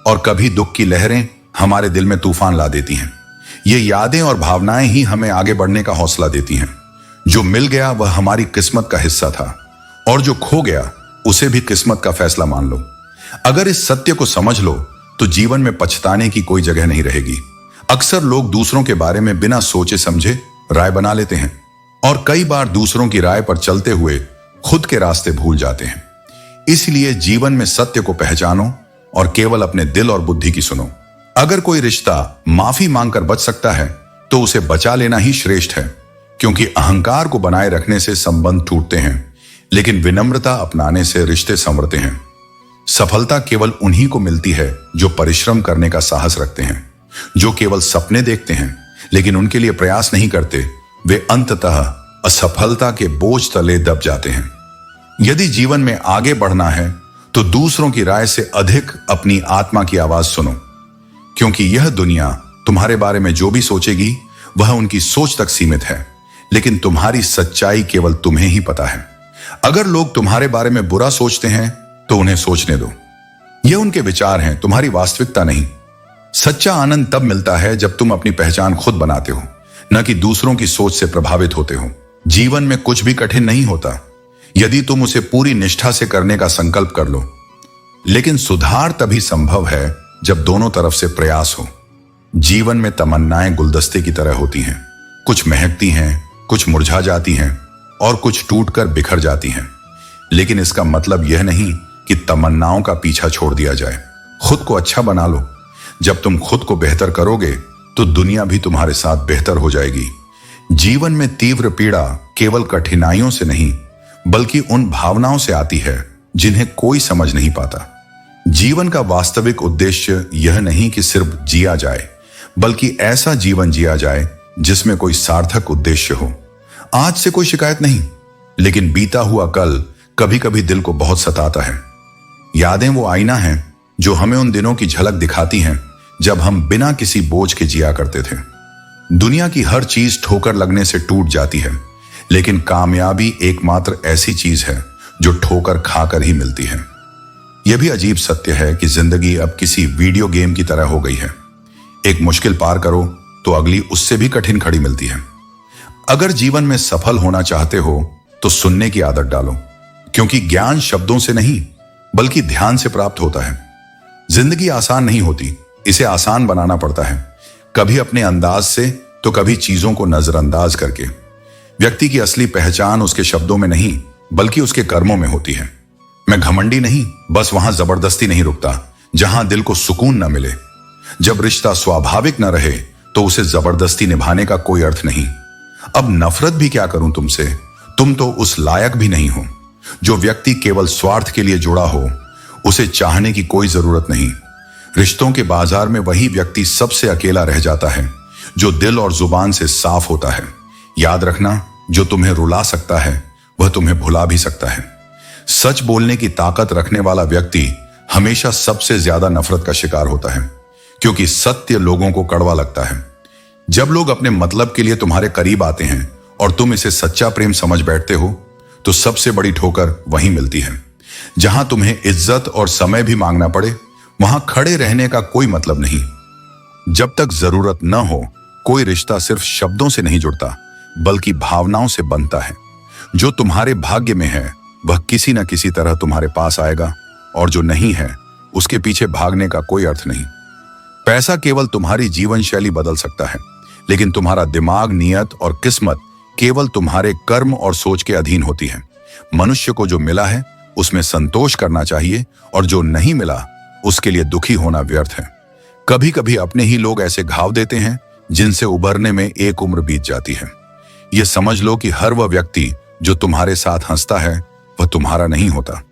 और कभी दुख की लहरें हमारे दिल में तूफान ला देती हैं। ये यादें और भावनाएं ही हमें आगे बढ़ने का हौसला देती हैं। जो मिल गया वह हमारी किस्मत का हिस्सा था, और जो खो गया उसे भी किस्मत का फैसला मान लो। अगर इस सत्य को समझ लो तो जीवन में पछताने की कोई जगह नहीं रहेगी। अक्सर लोग दूसरों के बारे में बिना सोचे समझे राय बना लेते हैं और कई बार दूसरों की राय पर चलते हुए खुद के रास्ते भूल जाते हैं। इसलिए जीवन में सत्य को पहचानो और केवल अपने दिल और बुद्धि की सुनो। अगर कोई रिश्ता माफी मांगकर बच सकता है तो उसे बचा लेना ही श्रेष्ठ है, क्योंकि अहंकार को बनाए रखने से संबंध टूटते हैं, लेकिन विनम्रता अपनाने से रिश्ते संवरते हैं। सफलता केवल उन्हीं को मिलती है जो परिश्रम करने का साहस रखते हैं। जो केवल सपने देखते हैं लेकिन उनके लिए प्रयास नहीं करते, वे अंततः असफलता के बोझ तले दब जाते हैं। यदि जीवन में आगे बढ़ना है तो दूसरों की राय से अधिक अपनी आत्मा की आवाज सुनो, क्योंकि यह दुनिया तुम्हारे बारे में जो भी सोचेगी वह उनकी सोच तक सीमित है, लेकिन तुम्हारी सच्चाई केवल तुम्हें ही पता है। अगर लोग तुम्हारे बारे में बुरा सोचते हैं तो उन्हें सोचने दो। यह उनके विचार हैं, तुम्हारी वास्तविकता नहीं। सच्चा आनंद तब मिलता है जब तुम अपनी पहचान खुद बनाते हो, न कि दूसरों की सोच से प्रभावित होते हो। जीवन में कुछ भी कठिन नहीं होता यदि तुम उसे पूरी निष्ठा से करने का संकल्प कर लो, लेकिन सुधार तभी संभव है जब दोनों तरफ से प्रयास हो। जीवन में तमन्नाएं गुलदस्ते की तरह होती हैं। कुछ महकती हैं, कुछ मुरझा जाती हैं और कुछ टूटकर बिखर जाती हैं। लेकिन इसका मतलब यह नहीं कि तमन्नाओं का पीछा छोड़ दिया जाए। खुद को अच्छा बना लो। जब तुम खुद को बेहतर करोगे तो दुनिया भी तुम्हारे साथ बेहतर हो जाएगी। जीवन में तीव्र पीड़ा केवल कठिनाइयों से नहीं, बल्कि उन भावनाओं से आती है जिन्हें कोई समझ नहीं पाता। जीवन का वास्तविक उद्देश्य यह नहीं कि सिर्फ जिया जाए, बल्कि ऐसा जीवन जिया जाए जिसमें कोई सार्थक उद्देश्य हो। आज से कोई शिकायत नहीं, लेकिन बीता हुआ कल कभी कभी दिल को बहुत सताता है। यादें वो आईना है जो हमें उन दिनों की झलक दिखाती हैं जब हम बिना किसी बोझ के जिया करते थे। दुनिया की हर चीज ठोकर लगने से टूट जाती है, लेकिन कामयाबी एकमात्र ऐसी चीज है जो ठोकर खाकर ही मिलती है। यह भी अजीब सत्य है कि जिंदगी अब किसी वीडियो गेम की तरह हो गई है। एक मुश्किल पार करो तो अगली उससे भी कठिन खड़ी मिलती है। अगर जीवन में सफल होना चाहते हो तो सुनने की आदत डालो, क्योंकि ज्ञान शब्दों से नहीं बल्कि ध्यान से प्राप्त होता है। जिंदगी आसान नहीं होती, इसे आसान बनाना पड़ता है, कभी अपने अंदाज से तो कभी चीजों को नजरअंदाज करके। व्यक्ति की असली पहचान उसके शब्दों में नहीं बल्कि उसके कर्मों में होती है। मैं घमंडी नहीं, बस वहां जबरदस्ती नहीं रुकता जहां दिल को सुकून न मिले। जब रिश्ता स्वाभाविक न रहे तो उसे जबरदस्ती निभाने का कोई अर्थ नहीं। अब नफरत भी क्या करूं तुमसे, तुम तो उस लायक भी नहीं हो। जो व्यक्ति केवल स्वार्थ के लिए जुड़ा हो उसे चाहने की कोई जरूरत नहीं। रिश्तों के बाजार में वही व्यक्ति सबसे अकेला रह जाता है जो दिल और जुबान से साफ होता है। याद रखना, जो तुम्हें रुला सकता है वह तुम्हें भुला भी सकता है। सच बोलने की ताकत रखने वाला व्यक्ति हमेशा सबसे ज्यादा नफरत का शिकार होता है, क्योंकि सत्य लोगों को कड़वा लगता है। जब लोग अपने मतलब के लिए तुम्हारे करीब आते हैं और तुम इसे सच्चा प्रेम समझ बैठते हो तो सबसे बड़ी ठोकर वहीं मिलती है। जहां तुम्हें इज्जत और समय भी मांगना पड़े वहां खड़े रहने का कोई मतलब नहीं। जब तक जरूरत न हो कोई रिश्ता सिर्फ शब्दों से नहीं जुड़ता बल्कि भावनाओं से बनता है। जो तुम्हारे भाग्य में है वह किसी न किसी तरह तुम्हारे पास आएगा और जो नहीं है उसके पीछे भागने का कोई अर्थ नहीं। पैसा केवल तुम्हारी जीवन शैली बदल सकता है, लेकिन तुम्हारा दिमाग, नियत और किस्मत केवल तुम्हारे कर्म और सोच के अधीन होती है। मनुष्य को जो मिला है उसमें संतोष करना चाहिए, और जो नहीं मिला उसके लिए दुखी होना व्यर्थ है। कभी कभी अपने ही लोग ऐसे घाव देते हैं जिनसे उभरने में एक उम्र बीत जाती है। यह समझ लो कि हर वह व्यक्ति जो तुम्हारे साथ हंसता है वह तुम्हारा नहीं होता।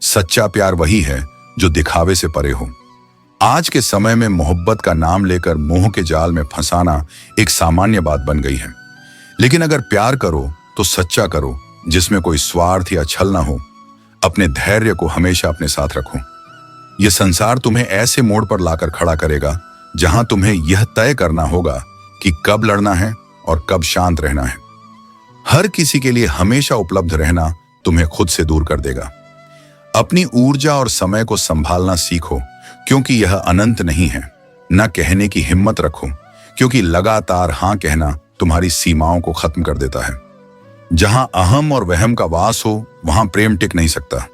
सच्चा प्यार वही है जो दिखावे से परे हो। आज के समय में मोहब्बत का नाम लेकर मोह के जाल में फंसाना एक सामान्य बात बन गई है। लेकिन अगर प्यार करो तो सच्चा करो, जिसमें कोई स्वार्थ या छल ना हो। अपने धैर्य को हमेशा अपने साथ रखो। यह संसार तुम्हें ऐसे मोड़ पर लाकर खड़ा करेगा जहां तुम्हें यह तय करना होगा कि कब लड़ना है और कब शांत रहना है। हर किसी के लिए हमेशा उपलब्ध रहना तुम्हें खुद से दूर कर देगा। अपनी ऊर्जा और समय को संभालना सीखो, क्योंकि यह अनंत नहीं है। न कहने की हिम्मत रखो, क्योंकि लगातार हां कहना तुम्हारी सीमाओं को खत्म कर देता है। जहां अहम और वहम का वास हो वहां प्रेम टिक नहीं सकता।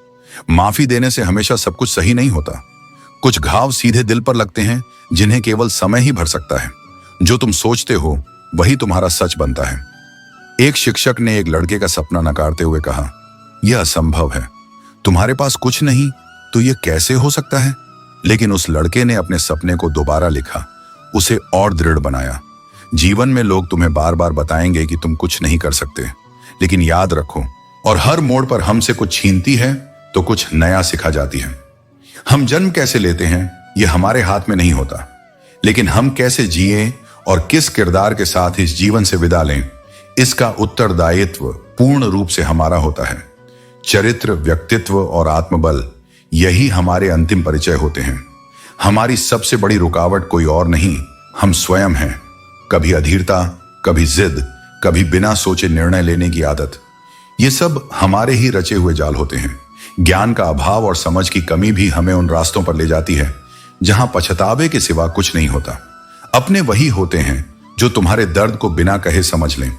माफी देने से हमेशा सब कुछ सही नहीं होता। कुछ घाव सीधे दिल पर लगते हैं जिन्हें केवल समय ही भर सकता है। जो तुम सोचते हो वही तुम्हारा सच बनता है। एक शिक्षक ने एक लड़के का सपना नकारते हुए कहा, यह असंभव है, तुम्हारे पास कुछ नहीं तो यह कैसे हो सकता है। लेकिन उस लड़के ने अपने सपने को दोबारा लिखा, उसे और दृढ़ बनाया। जीवन में लोग तुम्हें बार बार बताएंगे कि तुम कुछ नहीं कर सकते, लेकिन याद रखो, और हर मोड़ पर हमसे कुछ छीनती है तो कुछ नया सिखा जाती है। हम जन्म कैसे लेते हैं यह हमारे हाथ में नहीं होता, लेकिन हम कैसे जिए और किस किरदार के साथ इस जीवन से विदा लें, इसका उत्तरदायित्व पूर्ण रूप से हमारा होता है। चरित्र, व्यक्तित्व और आत्मबल, यही हमारे अंतिम परिचय होते हैं। हमारी सबसे बड़ी रुकावट कोई और नहीं, हम स्वयं हैं। कभी अधीरता, कभी जिद, कभी बिना सोचे निर्णय लेने की आदत, ये सब हमारे ही रचे हुए जाल होते हैं। ज्ञान का अभाव और समझ की कमी भी हमें उन रास्तों पर ले जाती है जहां पछतावे के सिवा कुछ नहीं होता। अपने वही होते हैं जो तुम्हारे दर्द को बिना कहे समझ लें।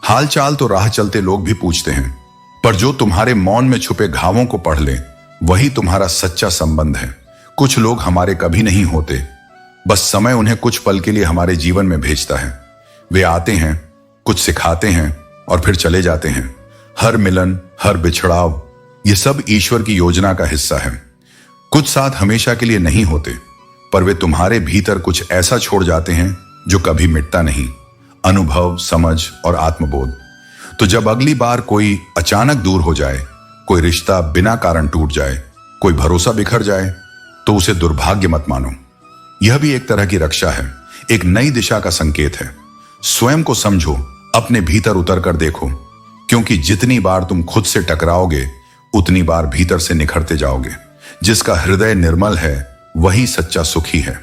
हालचाल तो राह चलते लोग भी पूछते हैं, पर जो तुम्हारे मौन में छुपे घावों को पढ़ ले वही तुम्हारा सच्चा संबंध है। कुछ लोग हमारे कभी नहीं होते, बस समय उन्हें कुछ पल के लिए हमारे जीवन में भेजता है। वे आते हैं, कुछ सिखाते हैं और फिर चले जाते हैं। हर मिलन, हर बिछड़ाव, ये सब ईश्वर की योजना का हिस्सा है। कुछ साथ हमेशा के लिए नहीं होते, पर वे तुम्हारे भीतर कुछ ऐसा छोड़ जाते हैं जो कभी मिटता नहीं। अनुभव, समझ और आत्मबोध। तो जब अगली बार कोई अचानक दूर हो जाए, कोई रिश्ता बिना कारण टूट जाए, कोई भरोसा बिखर जाए, तो उसे दुर्भाग्य मत मानो। यह भी एक तरह की रक्षा है, एक नई दिशा का संकेत है। स्वयं को समझो, अपने भीतर उतर कर देखो, क्योंकि जितनी बार तुम खुद से टकराओगे उतनी बार भीतर से निखरते जाओगे। जिसका हृदय निर्मल है वही सच्चा सुखी है।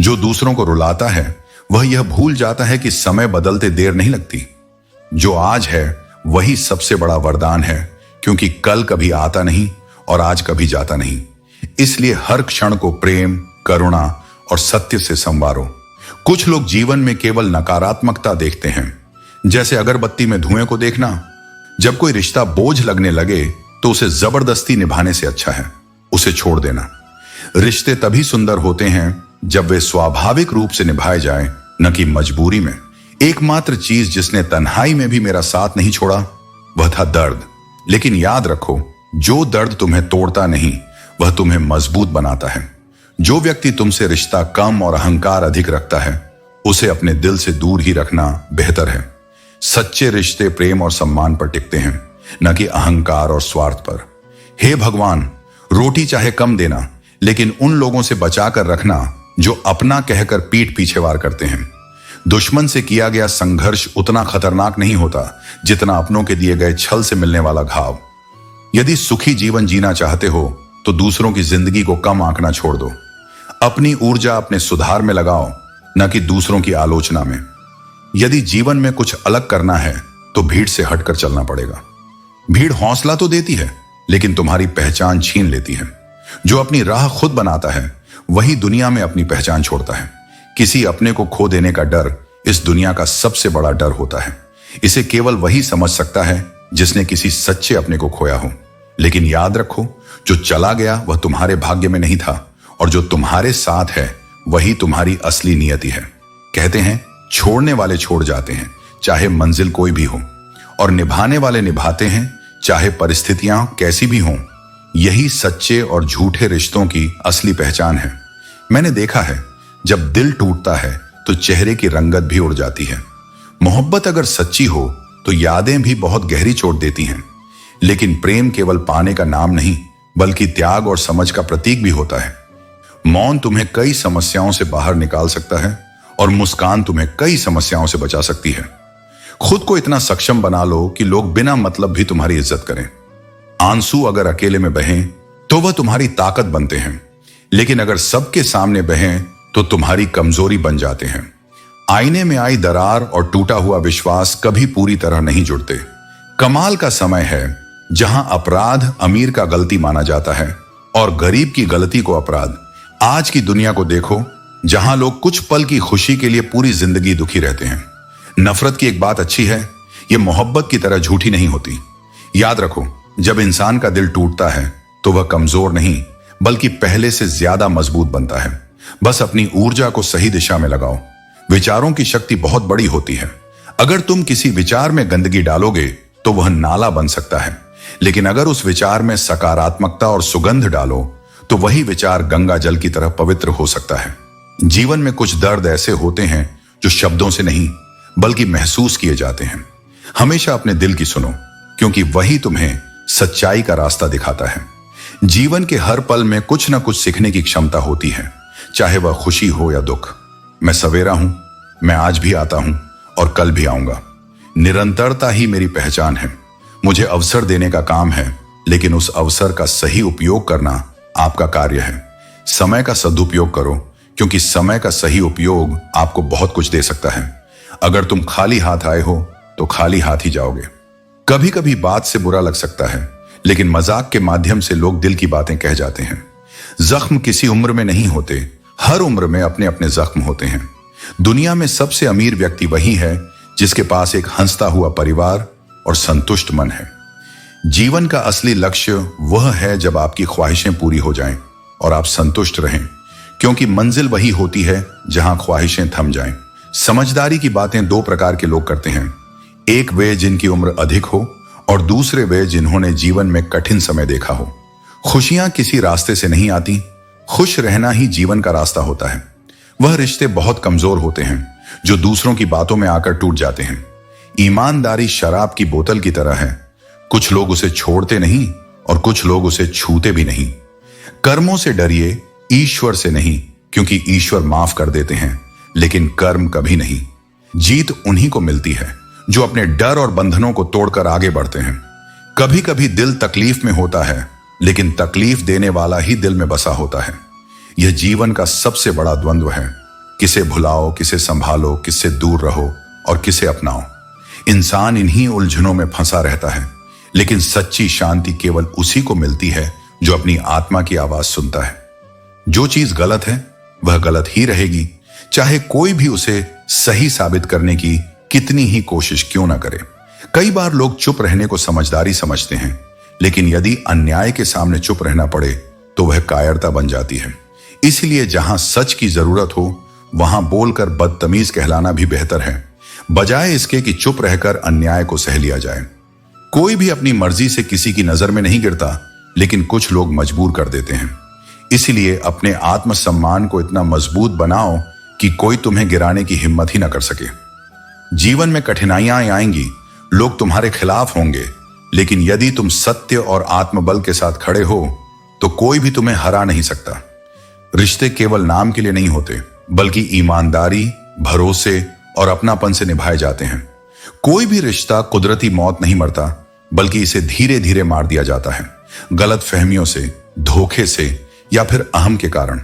जो दूसरों को रुलाता है वह यह भूल जाता है कि समय बदलते देर नहीं लगती। जो आज है वही सबसे बड़ा वरदान है, क्योंकि कल कभी आता नहीं और आज कभी जाता नहीं। इसलिए हर क्षण को प्रेम, करुणा और सत्य से संवारो। कुछ लोग जीवन में केवल नकारात्मकता देखते हैं, जैसे अगरबत्ती में धुएं को देखना। जब कोई रिश्ता बोझ लगने लगे तो उसे जबरदस्ती निभाने से अच्छा है उसे छोड़ देना। रिश्ते तभी सुंदर होते हैं जब वे स्वाभाविक रूप से निभाए जाएं, न कि मजबूरी में। एकमात्र चीज जिसने तन्हाई में भी मेरा साथ नहीं छोड़ा वह था दर्द। लेकिन याद रखो, जो दर्द तुम्हें तोड़ता नहीं वह तुम्हें मजबूत बनाता है। जो व्यक्ति तुमसे रिश्ता कम और अहंकार अधिक रखता है उसे अपने दिल से दूर ही रखना बेहतर है। सच्चे रिश्ते प्रेम और सम्मान पर टिकते हैं, न कि अहंकार और स्वार्थ पर। हे भगवान, रोटी चाहे कम देना, लेकिन उन लोगों से बचा कर रखना जो अपना कहकर पीठ पीछे वार करते हैं। दुश्मन से किया गया संघर्ष उतना खतरनाक नहीं होता जितना अपनों के दिए गए छल से मिलने वाला घाव। यदि सुखी जीवन जीना चाहते हो तो दूसरों की जिंदगी को कम आंकना छोड़ दो। अपनी ऊर्जा अपने सुधार में लगाओ, न कि दूसरों की आलोचना में। यदि जीवन में कुछ अलग करना है तो भीड़ से हटकर चलना पड़ेगा। भीड़ हौसला तो देती है, लेकिन तुम्हारी पहचान छीन लेती है। जो अपनी राह खुद बनाता है वही दुनिया में अपनी पहचान छोड़ता है। किसी अपने को खो देने का डर इस दुनिया का सबसे बड़ा डर होता है। इसे केवल वही समझ सकता है जिसने किसी सच्चे अपने को खोया हो। लेकिन याद रखो, जो चला गया वह तुम्हारे भाग्य में नहीं था, और जो तुम्हारे साथ है वही तुम्हारी असली नियति है। कहते हैं छोड़ने वाले छोड़ जाते हैं चाहे मंजिल कोई भी हो, और निभाने वाले निभाते हैं चाहे परिस्थितियां कैसी भी हों। यही सच्चे और झूठे रिश्तों की असली पहचान है। मैंने देखा है जब दिल टूटता है तो चेहरे की रंगत भी उड़ जाती है। मोहब्बत अगर सच्ची हो तो यादें भी बहुत गहरी चोट देती हैं, लेकिन प्रेम केवल पाने का नाम नहीं बल्कि त्याग और समझ का प्रतीक भी होता है। मौन तुम्हें कई समस्याओं से बाहर निकाल सकता है और मुस्कान तुम्हें कई समस्याओं से बचा सकती है। खुद को इतना सक्षम बना लो कि लोग बिना मतलब भी तुम्हारी इज्जत करें। आंसू अगर अकेले में बहें तो वह तुम्हारी ताकत बनते हैं, लेकिन अगर सबके सामने बहें तो तुम्हारी कमजोरी बन जाते हैं। आईने में आई दरार और टूटा हुआ विश्वास कभी पूरी तरह नहीं जुड़ते। कमाल का समय है जहां अपराध अमीर का गलती माना जाता है और गरीब की गलती को अपराध। आज की दुनिया को देखो जहां लोग कुछ पल की खुशी के लिए पूरी जिंदगी दुखी रहते हैं। नफरत की एक बात अच्छी है, यह मोहब्बत की तरह झूठी नहीं होती। याद रखो, जब इंसान का दिल टूटता है तो वह कमजोर नहीं बल्कि पहले से ज्यादा मजबूत बनता है। बस अपनी ऊर्जा को सही दिशा में लगाओ। विचारों की शक्ति बहुत बड़ी होती है। अगर तुम किसी विचार में गंदगी डालोगे तो वह नाला बन सकता है, लेकिन अगर उस विचार में सकारात्मकता और सुगंध डालो तो वही विचार गंगा जल की तरह पवित्र हो सकता है। जीवन में कुछ दर्द ऐसे होते हैं जो शब्दों से नहीं बल्कि महसूस किए जाते हैं। हमेशा अपने दिल की सुनो, क्योंकि वही तुम्हें सच्चाई का रास्ता दिखाता है। जीवन के हर पल में कुछ ना कुछ सीखने की क्षमता होती है, चाहे वह खुशी हो या दुख। मैं सवेरा हूं, मैं आज भी आता हूं और कल भी आऊंगा। निरंतरता ही मेरी पहचान है। मुझे अवसर देने का काम है, लेकिन उस अवसर का सही उपयोग करना आपका कार्य है। समय का सदुपयोग करो, क्योंकि समय का सही उपयोग आपको बहुत कुछ दे सकता है। अगर तुम खाली हाथ आए हो तो खाली हाथ ही जाओगे। कभी कभी बात से बुरा लग सकता है, लेकिन मजाक के माध्यम से लोग दिल की बातें कह जाते हैं। जख्म किसी उम्र में नहीं होते, हर उम्र में अपने अपने जख्म होते हैं। दुनिया में सबसे अमीर व्यक्ति वही है जिसके पास एक हंसता हुआ परिवार और संतुष्ट मन है। जीवन का असली लक्ष्य वह है जब आपकी ख्वाहिशें पूरी हो जाएं और आप संतुष्ट रहें, क्योंकि मंजिल वही होती है जहां ख्वाहिशें थम जाएं। समझदारी की बातें दो प्रकार के लोग करते हैं। एक वे जिनकी उम्र अधिक हो और दूसरे वे जिन्होंने जीवन में कठिन समय देखा हो। खुशियां किसी रास्ते से नहीं आती, खुश रहना ही जीवन का रास्ता होता है। वह रिश्ते बहुत कमजोर होते हैं जो दूसरों की बातों में आकर टूट जाते हैं। ईमानदारी शराब की बोतल की तरह है, कुछ लोग उसे छोड़ते नहीं और कुछ लोग उसे छूते भी नहीं। कर्मों से डरिए, ईश्वर से नहीं, क्योंकि ईश्वर माफ कर देते हैं लेकिन कर्म कभी नहीं। जीत उन्हीं को मिलती है जो अपने डर और बंधनों को तोड़कर आगे बढ़ते हैं। कभी कभी दिल तकलीफ में होता है, लेकिन तकलीफ देने वाला ही दिल में बसा होता है। यह जीवन का सबसे बड़ा द्वंद्व है, किसे भुलाओ, किसे संभालो, किससे दूर रहो और किसे अपनाओ। इंसान इन्हीं उलझनों में फंसा रहता है, लेकिन सच्ची शांति केवल उसी को मिलती है जो अपनी आत्मा की आवाज सुनता है। जो चीज गलत है वह गलत ही रहेगी, चाहे कोई भी उसे सही साबित करने की कितनी ही कोशिश क्यों ना करे। कई बार लोग चुप रहने को समझदारी समझते हैं, लेकिन यदि अन्याय के सामने चुप रहना पड़े तो वह कायरता बन जाती है। इसलिए जहां सच की जरूरत हो वहां बोलकर बदतमीज कहलाना भी बेहतर है, बजाय इसके कि चुप रहकर अन्याय को सह लिया जाए। कोई भी अपनी मर्जी से किसी की नजर में नहीं गिरता, लेकिन कुछ लोग मजबूर कर देते हैं। इसलिए अपने आत्मसम्मान को इतना मजबूत बनाओ कि कोई तुम्हें गिराने की हिम्मत ही ना कर सके। जीवन में कठिनाइयां आएंगी, लोग तुम्हारे खिलाफ होंगे, लेकिन यदि तुम सत्य और आत्मबल के साथ खड़े हो तो कोई भी तुम्हें हरा नहीं सकता। रिश्ते केवल नाम के लिए नहीं होते, बल्कि ईमानदारी, भरोसे और अपनापन से निभाए जाते हैं। कोई भी रिश्ता कुदरती मौत नहीं मरता, बल्कि इसे धीरे धीरे मार दिया जाता है, गलत फहमियों से, धोखे से या फिर अहम के कारण।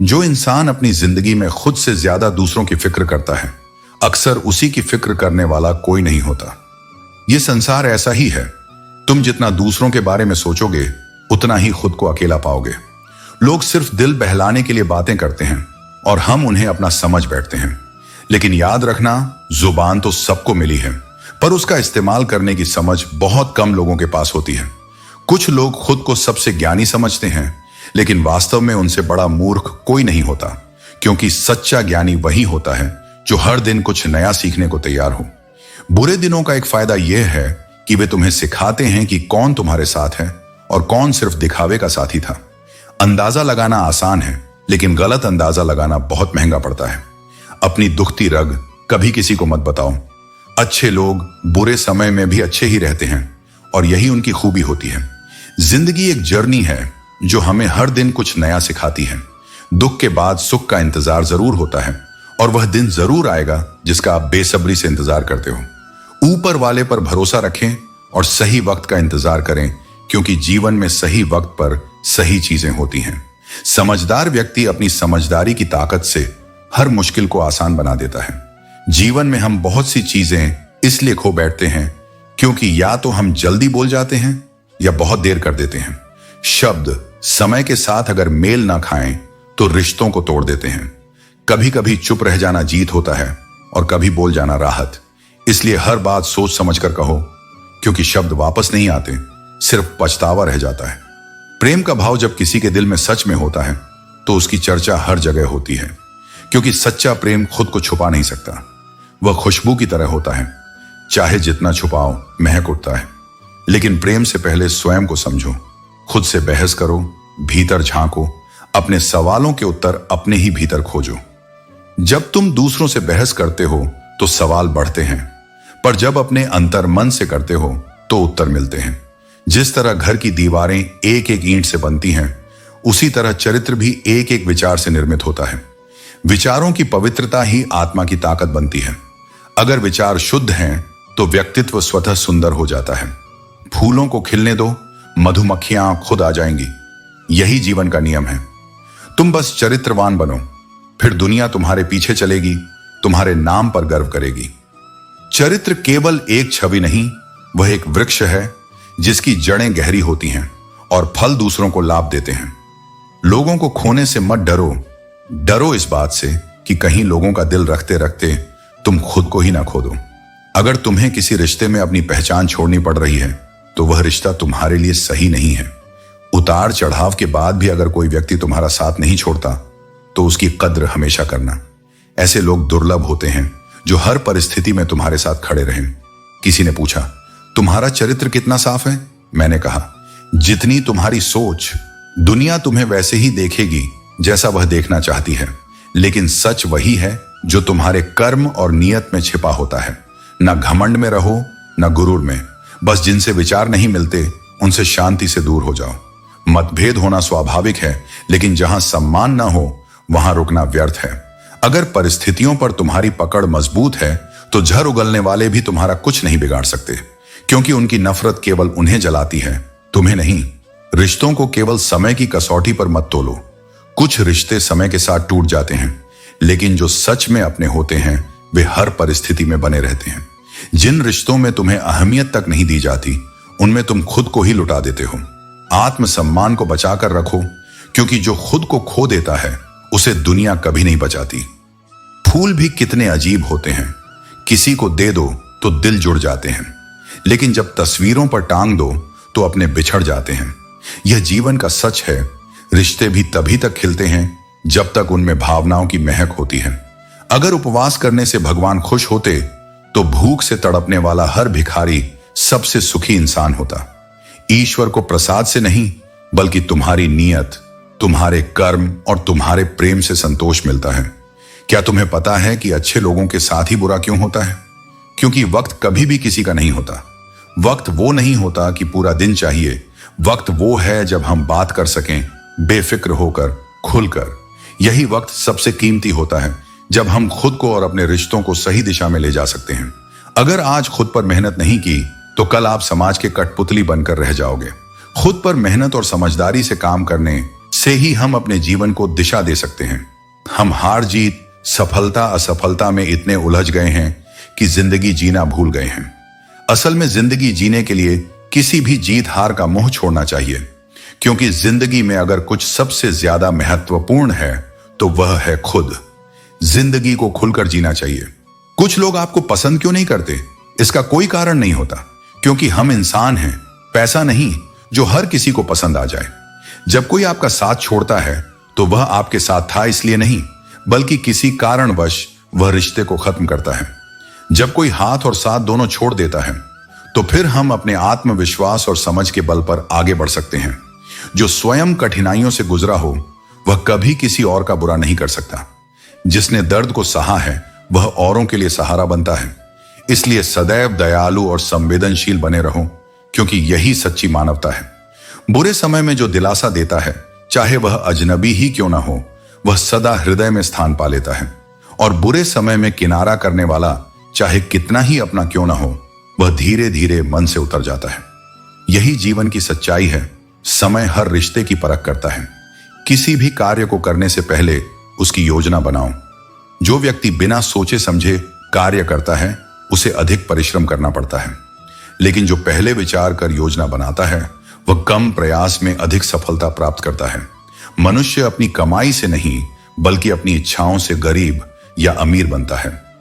जो इंसान अपनी जिंदगी में खुद से ज्यादा दूसरों की फिक्र करता है, अक्सर उसी की फिक्र करने वाला कोई नहीं होता। यह संसार ऐसा ही है, तुम जितना दूसरों के बारे में सोचोगे उतना ही खुद को अकेला पाओगे। लोग सिर्फ दिल बहलाने के लिए बातें करते हैं और हम उन्हें अपना समझ बैठते हैं। लेकिन याद रखना, जुबान तो सबको मिली है, पर उसका इस्तेमाल करने की समझ बहुत कम लोगों के पास होती है। कुछ लोग खुद को सबसे ज्ञानी समझते हैं, लेकिन वास्तव में उनसे बड़ा मूर्ख कोई नहीं होता, क्योंकि सच्चा ज्ञानी वही होता है जो हर दिन कुछ नया सीखने को तैयार हो। बुरे दिनों का एक फायदा यह है कि वे तुम्हें सिखाते हैं कि कौन तुम्हारे साथ है और कौन सिर्फ दिखावे का साथी था। अंदाजा लगाना आसान है, लेकिन गलत अंदाजा लगाना बहुत महंगा पड़ता है। अपनी दुखती रग कभी किसी को मत बताओ। अच्छे लोग बुरे समय में भी अच्छे ही रहते हैं और यही उनकी खूबी होती है। जिंदगी एक जर्नी है जो हमें हर दिन कुछ नया सिखाती है। दुख के बाद सुख का इंतजार जरूर होता है और वह दिन जरूर आएगा जिसका आप बेसब्री से इंतजार करते हो। ऊपर वाले पर भरोसा रखें और सही वक्त का इंतजार करें, क्योंकि जीवन में सही वक्त पर सही चीजें होती हैं। समझदार व्यक्ति अपनी समझदारी की ताकत से हर मुश्किल को आसान बना देता है। जीवन में हम बहुत सी चीजें इसलिए खो बैठते हैं क्योंकि या तो हम जल्दी बोल जाते हैं या बहुत देर कर देते हैं। शब्द समय के साथ अगर मेल ना खाएं तो रिश्तों को तोड़ देते हैं। कभी कभी चुप रह जाना जीत होता है और कभी बोल जाना राहत। इसलिए हर बात सोच समझ कर कहो, क्योंकि शब्द वापस नहीं आते, सिर्फ पछतावा रह जाता है। प्रेम का भाव जब किसी के दिल में सच में होता है तो उसकी चर्चा हर जगह होती है, क्योंकि सच्चा प्रेम खुद को छुपा नहीं सकता। वह खुशबू की तरह होता है, चाहे जितना छुपाओ महक उठता है। लेकिन प्रेम से पहले स्वयं को समझो, खुद से बहस करो, भीतर झांको, अपने सवालों के उत्तर अपने ही भीतर खोजो। जब तुम दूसरों से बहस करते हो तो सवाल बढ़ते हैं, पर जब अपने अंतर मन से करते हो तो उत्तर मिलते हैं। जिस तरह घर की दीवारें एक एक ईंट से बनती हैं, उसी तरह चरित्र भी एक एक विचार से निर्मित होता है। विचारों की पवित्रता ही आत्मा की ताकत बनती है। अगर विचार शुद्ध हैं तो व्यक्तित्व स्वतः सुंदर हो जाता है। फूलों को खिलने दो, मधुमक्खियां खुद आ जाएंगी। यही जीवन का नियम है। तुम बस चरित्रवान बनो, फिर दुनिया तुम्हारे पीछे चलेगी, तुम्हारे नाम पर गर्व करेगी। चरित्र केवल एक छवि नहीं, वह एक वृक्ष है जिसकी जड़ें गहरी होती हैं और फल दूसरों को लाभ देते हैं। लोगों को खोने से मत डरो, डरो इस बात से कि कहीं लोगों का दिल रखते रखते तुम खुद को ही ना खो दो। अगर तुम्हें किसी रिश्ते में अपनी पहचान छोड़नी पड़ रही है तो वह रिश्ता तुम्हारे लिए सही नहीं है। उतार चढ़ाव के बाद भी अगर कोई व्यक्ति तुम्हारा साथ नहीं छोड़ता तो उसकी कद्र हमेशा करना। ऐसे लोग दुर्लभ होते हैं जो हर परिस्थिति में तुम्हारे साथ खड़े रहें। किसी ने पूछा, तुम्हारा चरित्र कितना साफ है? मैंने कहा, जितनी तुम्हारी सोच। दुनिया तुम्हें वैसे ही देखेगी जैसा वह देखना चाहती है, लेकिन सच वही है जो तुम्हारे कर्म और नियत में छिपा होता है। न घमंड में रहो, न गुरूर में। बस जिनसे विचार नहीं मिलते उनसे शांति से दूर हो जाओ। मतभेद होना स्वाभाविक है, लेकिन जहां सम्मान ना हो वहां रुकना व्यर्थ है। अगर परिस्थितियों पर तुम्हारी पकड़ मजबूत है तो झर उगलने वाले भी तुम्हारा कुछ नहीं बिगाड़ सकते, क्योंकि उनकी नफरत केवल उन्हें जलाती है, तुम्हें नहीं। रिश्तों को केवल समय की कसौटी पर मत तोलो। कुछ रिश्ते समय के साथ टूट जाते हैं, लेकिन जो सच में अपने होते हैं वे हर परिस्थिति में बने रहते हैं। जिन रिश्तों में तुम्हें अहमियत तक नहीं दी जाती, उनमें तुम खुद को ही लुटा देते हो। आत्मसम्मान को बचाकर रखो, क्योंकि जो खुद को खो देता है उसे दुनिया कभी नहीं बचाती। फूल भी कितने अजीब होते हैं, किसी को दे दो तो दिल जुड़ जाते हैं, लेकिन जब तस्वीरों पर टांग दो तो अपने बिछड़ जाते हैं। यह जीवन का सच है। रिश्ते भी तभी तक खिलते हैं जब तक उनमें भावनाओं की महक होती है। अगर उपवास करने से भगवान खुश होते तो भूख से तड़पने वाला हर भिखारी सबसे सुखी इंसान होता। ईश्वर को प्रसाद से नहीं, बल्कि तुम्हारी नीयत, तुम्हारे कर्म और तुम्हारे प्रेम से संतोष मिलता है। क्या तुम्हें पता है कि अच्छे लोगों के साथ ही बुरा क्यों होता है? क्योंकि वक्त कभी भी किसी का नहीं होता। वक्त वो नहीं होता कि पूरा दिन चाहिए। वक्त वो है जब हम बात कर सकें बेफिक्र होकर, खुलकर। यही वक्त सबसे कीमती होता है, जब हम खुद को और अपने रिश्तों को सही दिशा में ले जा सकते हैं। अगर आज खुद पर मेहनत नहीं की तो कल आप समाज के कठपुतली बनकर रह जाओगे। खुद पर मेहनत और समझदारी से काम करने से ही हम अपने जीवन को दिशा दे सकते हैं। हम हार जीत, सफलता असफलता में इतने उलझ गए हैं कि जिंदगी जीना भूल गए हैं। असल में जिंदगी जीने के लिए किसी भी जीत हार का मोह छोड़ना चाहिए, क्योंकि जिंदगी में अगर कुछ सबसे ज्यादा महत्वपूर्ण है तो वह है खुद। जिंदगी को खुलकर जीना चाहिए। कुछ लोग आपको पसंद क्यों नहीं करते, इसका कोई कारण नहीं होता, क्योंकि हम इंसान हैं, पैसा नहीं जो हर किसी को पसंद आ जाए। जब कोई आपका साथ छोड़ता है तो वह आपके साथ था इसलिए नहीं, बल्कि किसी कारणवश वह रिश्ते को खत्म करता है। जब कोई हाथ और साथ दोनों छोड़ देता है तो फिर हम अपने आत्मविश्वास और समझ के बल पर आगे बढ़ सकते हैं। जो स्वयं कठिनाइयों से गुजरा हो वह कभी किसी और का बुरा नहीं कर सकता। जिसने दर्द को सहा है वह औरों के लिए सहारा बनता है। इसलिए सदैव दयालु और संवेदनशील बने रहो, क्योंकि यही सच्ची मानवता है। बुरे समय में जो दिलासा देता है, चाहे वह अजनबी ही क्यों ना हो, वह सदा हृदय में स्थान पा लेता है। और बुरे समय में किनारा करने वाला चाहे कितना ही अपना क्यों ना हो, वह धीरे धीरे मन से उतर जाता है। यही जीवन की सच्चाई है। समय हर रिश्ते की परख करता है। किसी भी कार्य को करने से पहले उसकी योजना बनाओ। जो व्यक्ति बिना सोचे समझे कार्य करता है उसे अधिक परिश्रम करना पड़ता है, लेकिन जो पहले विचार कर योजना बनाता है वह कम प्रयास में अधिक सफलता प्राप्त करता है। मनुष्य अपनी कमाई से नहीं बल्कि अपनी इच्छाओं से गरीब या अमीर बनता है।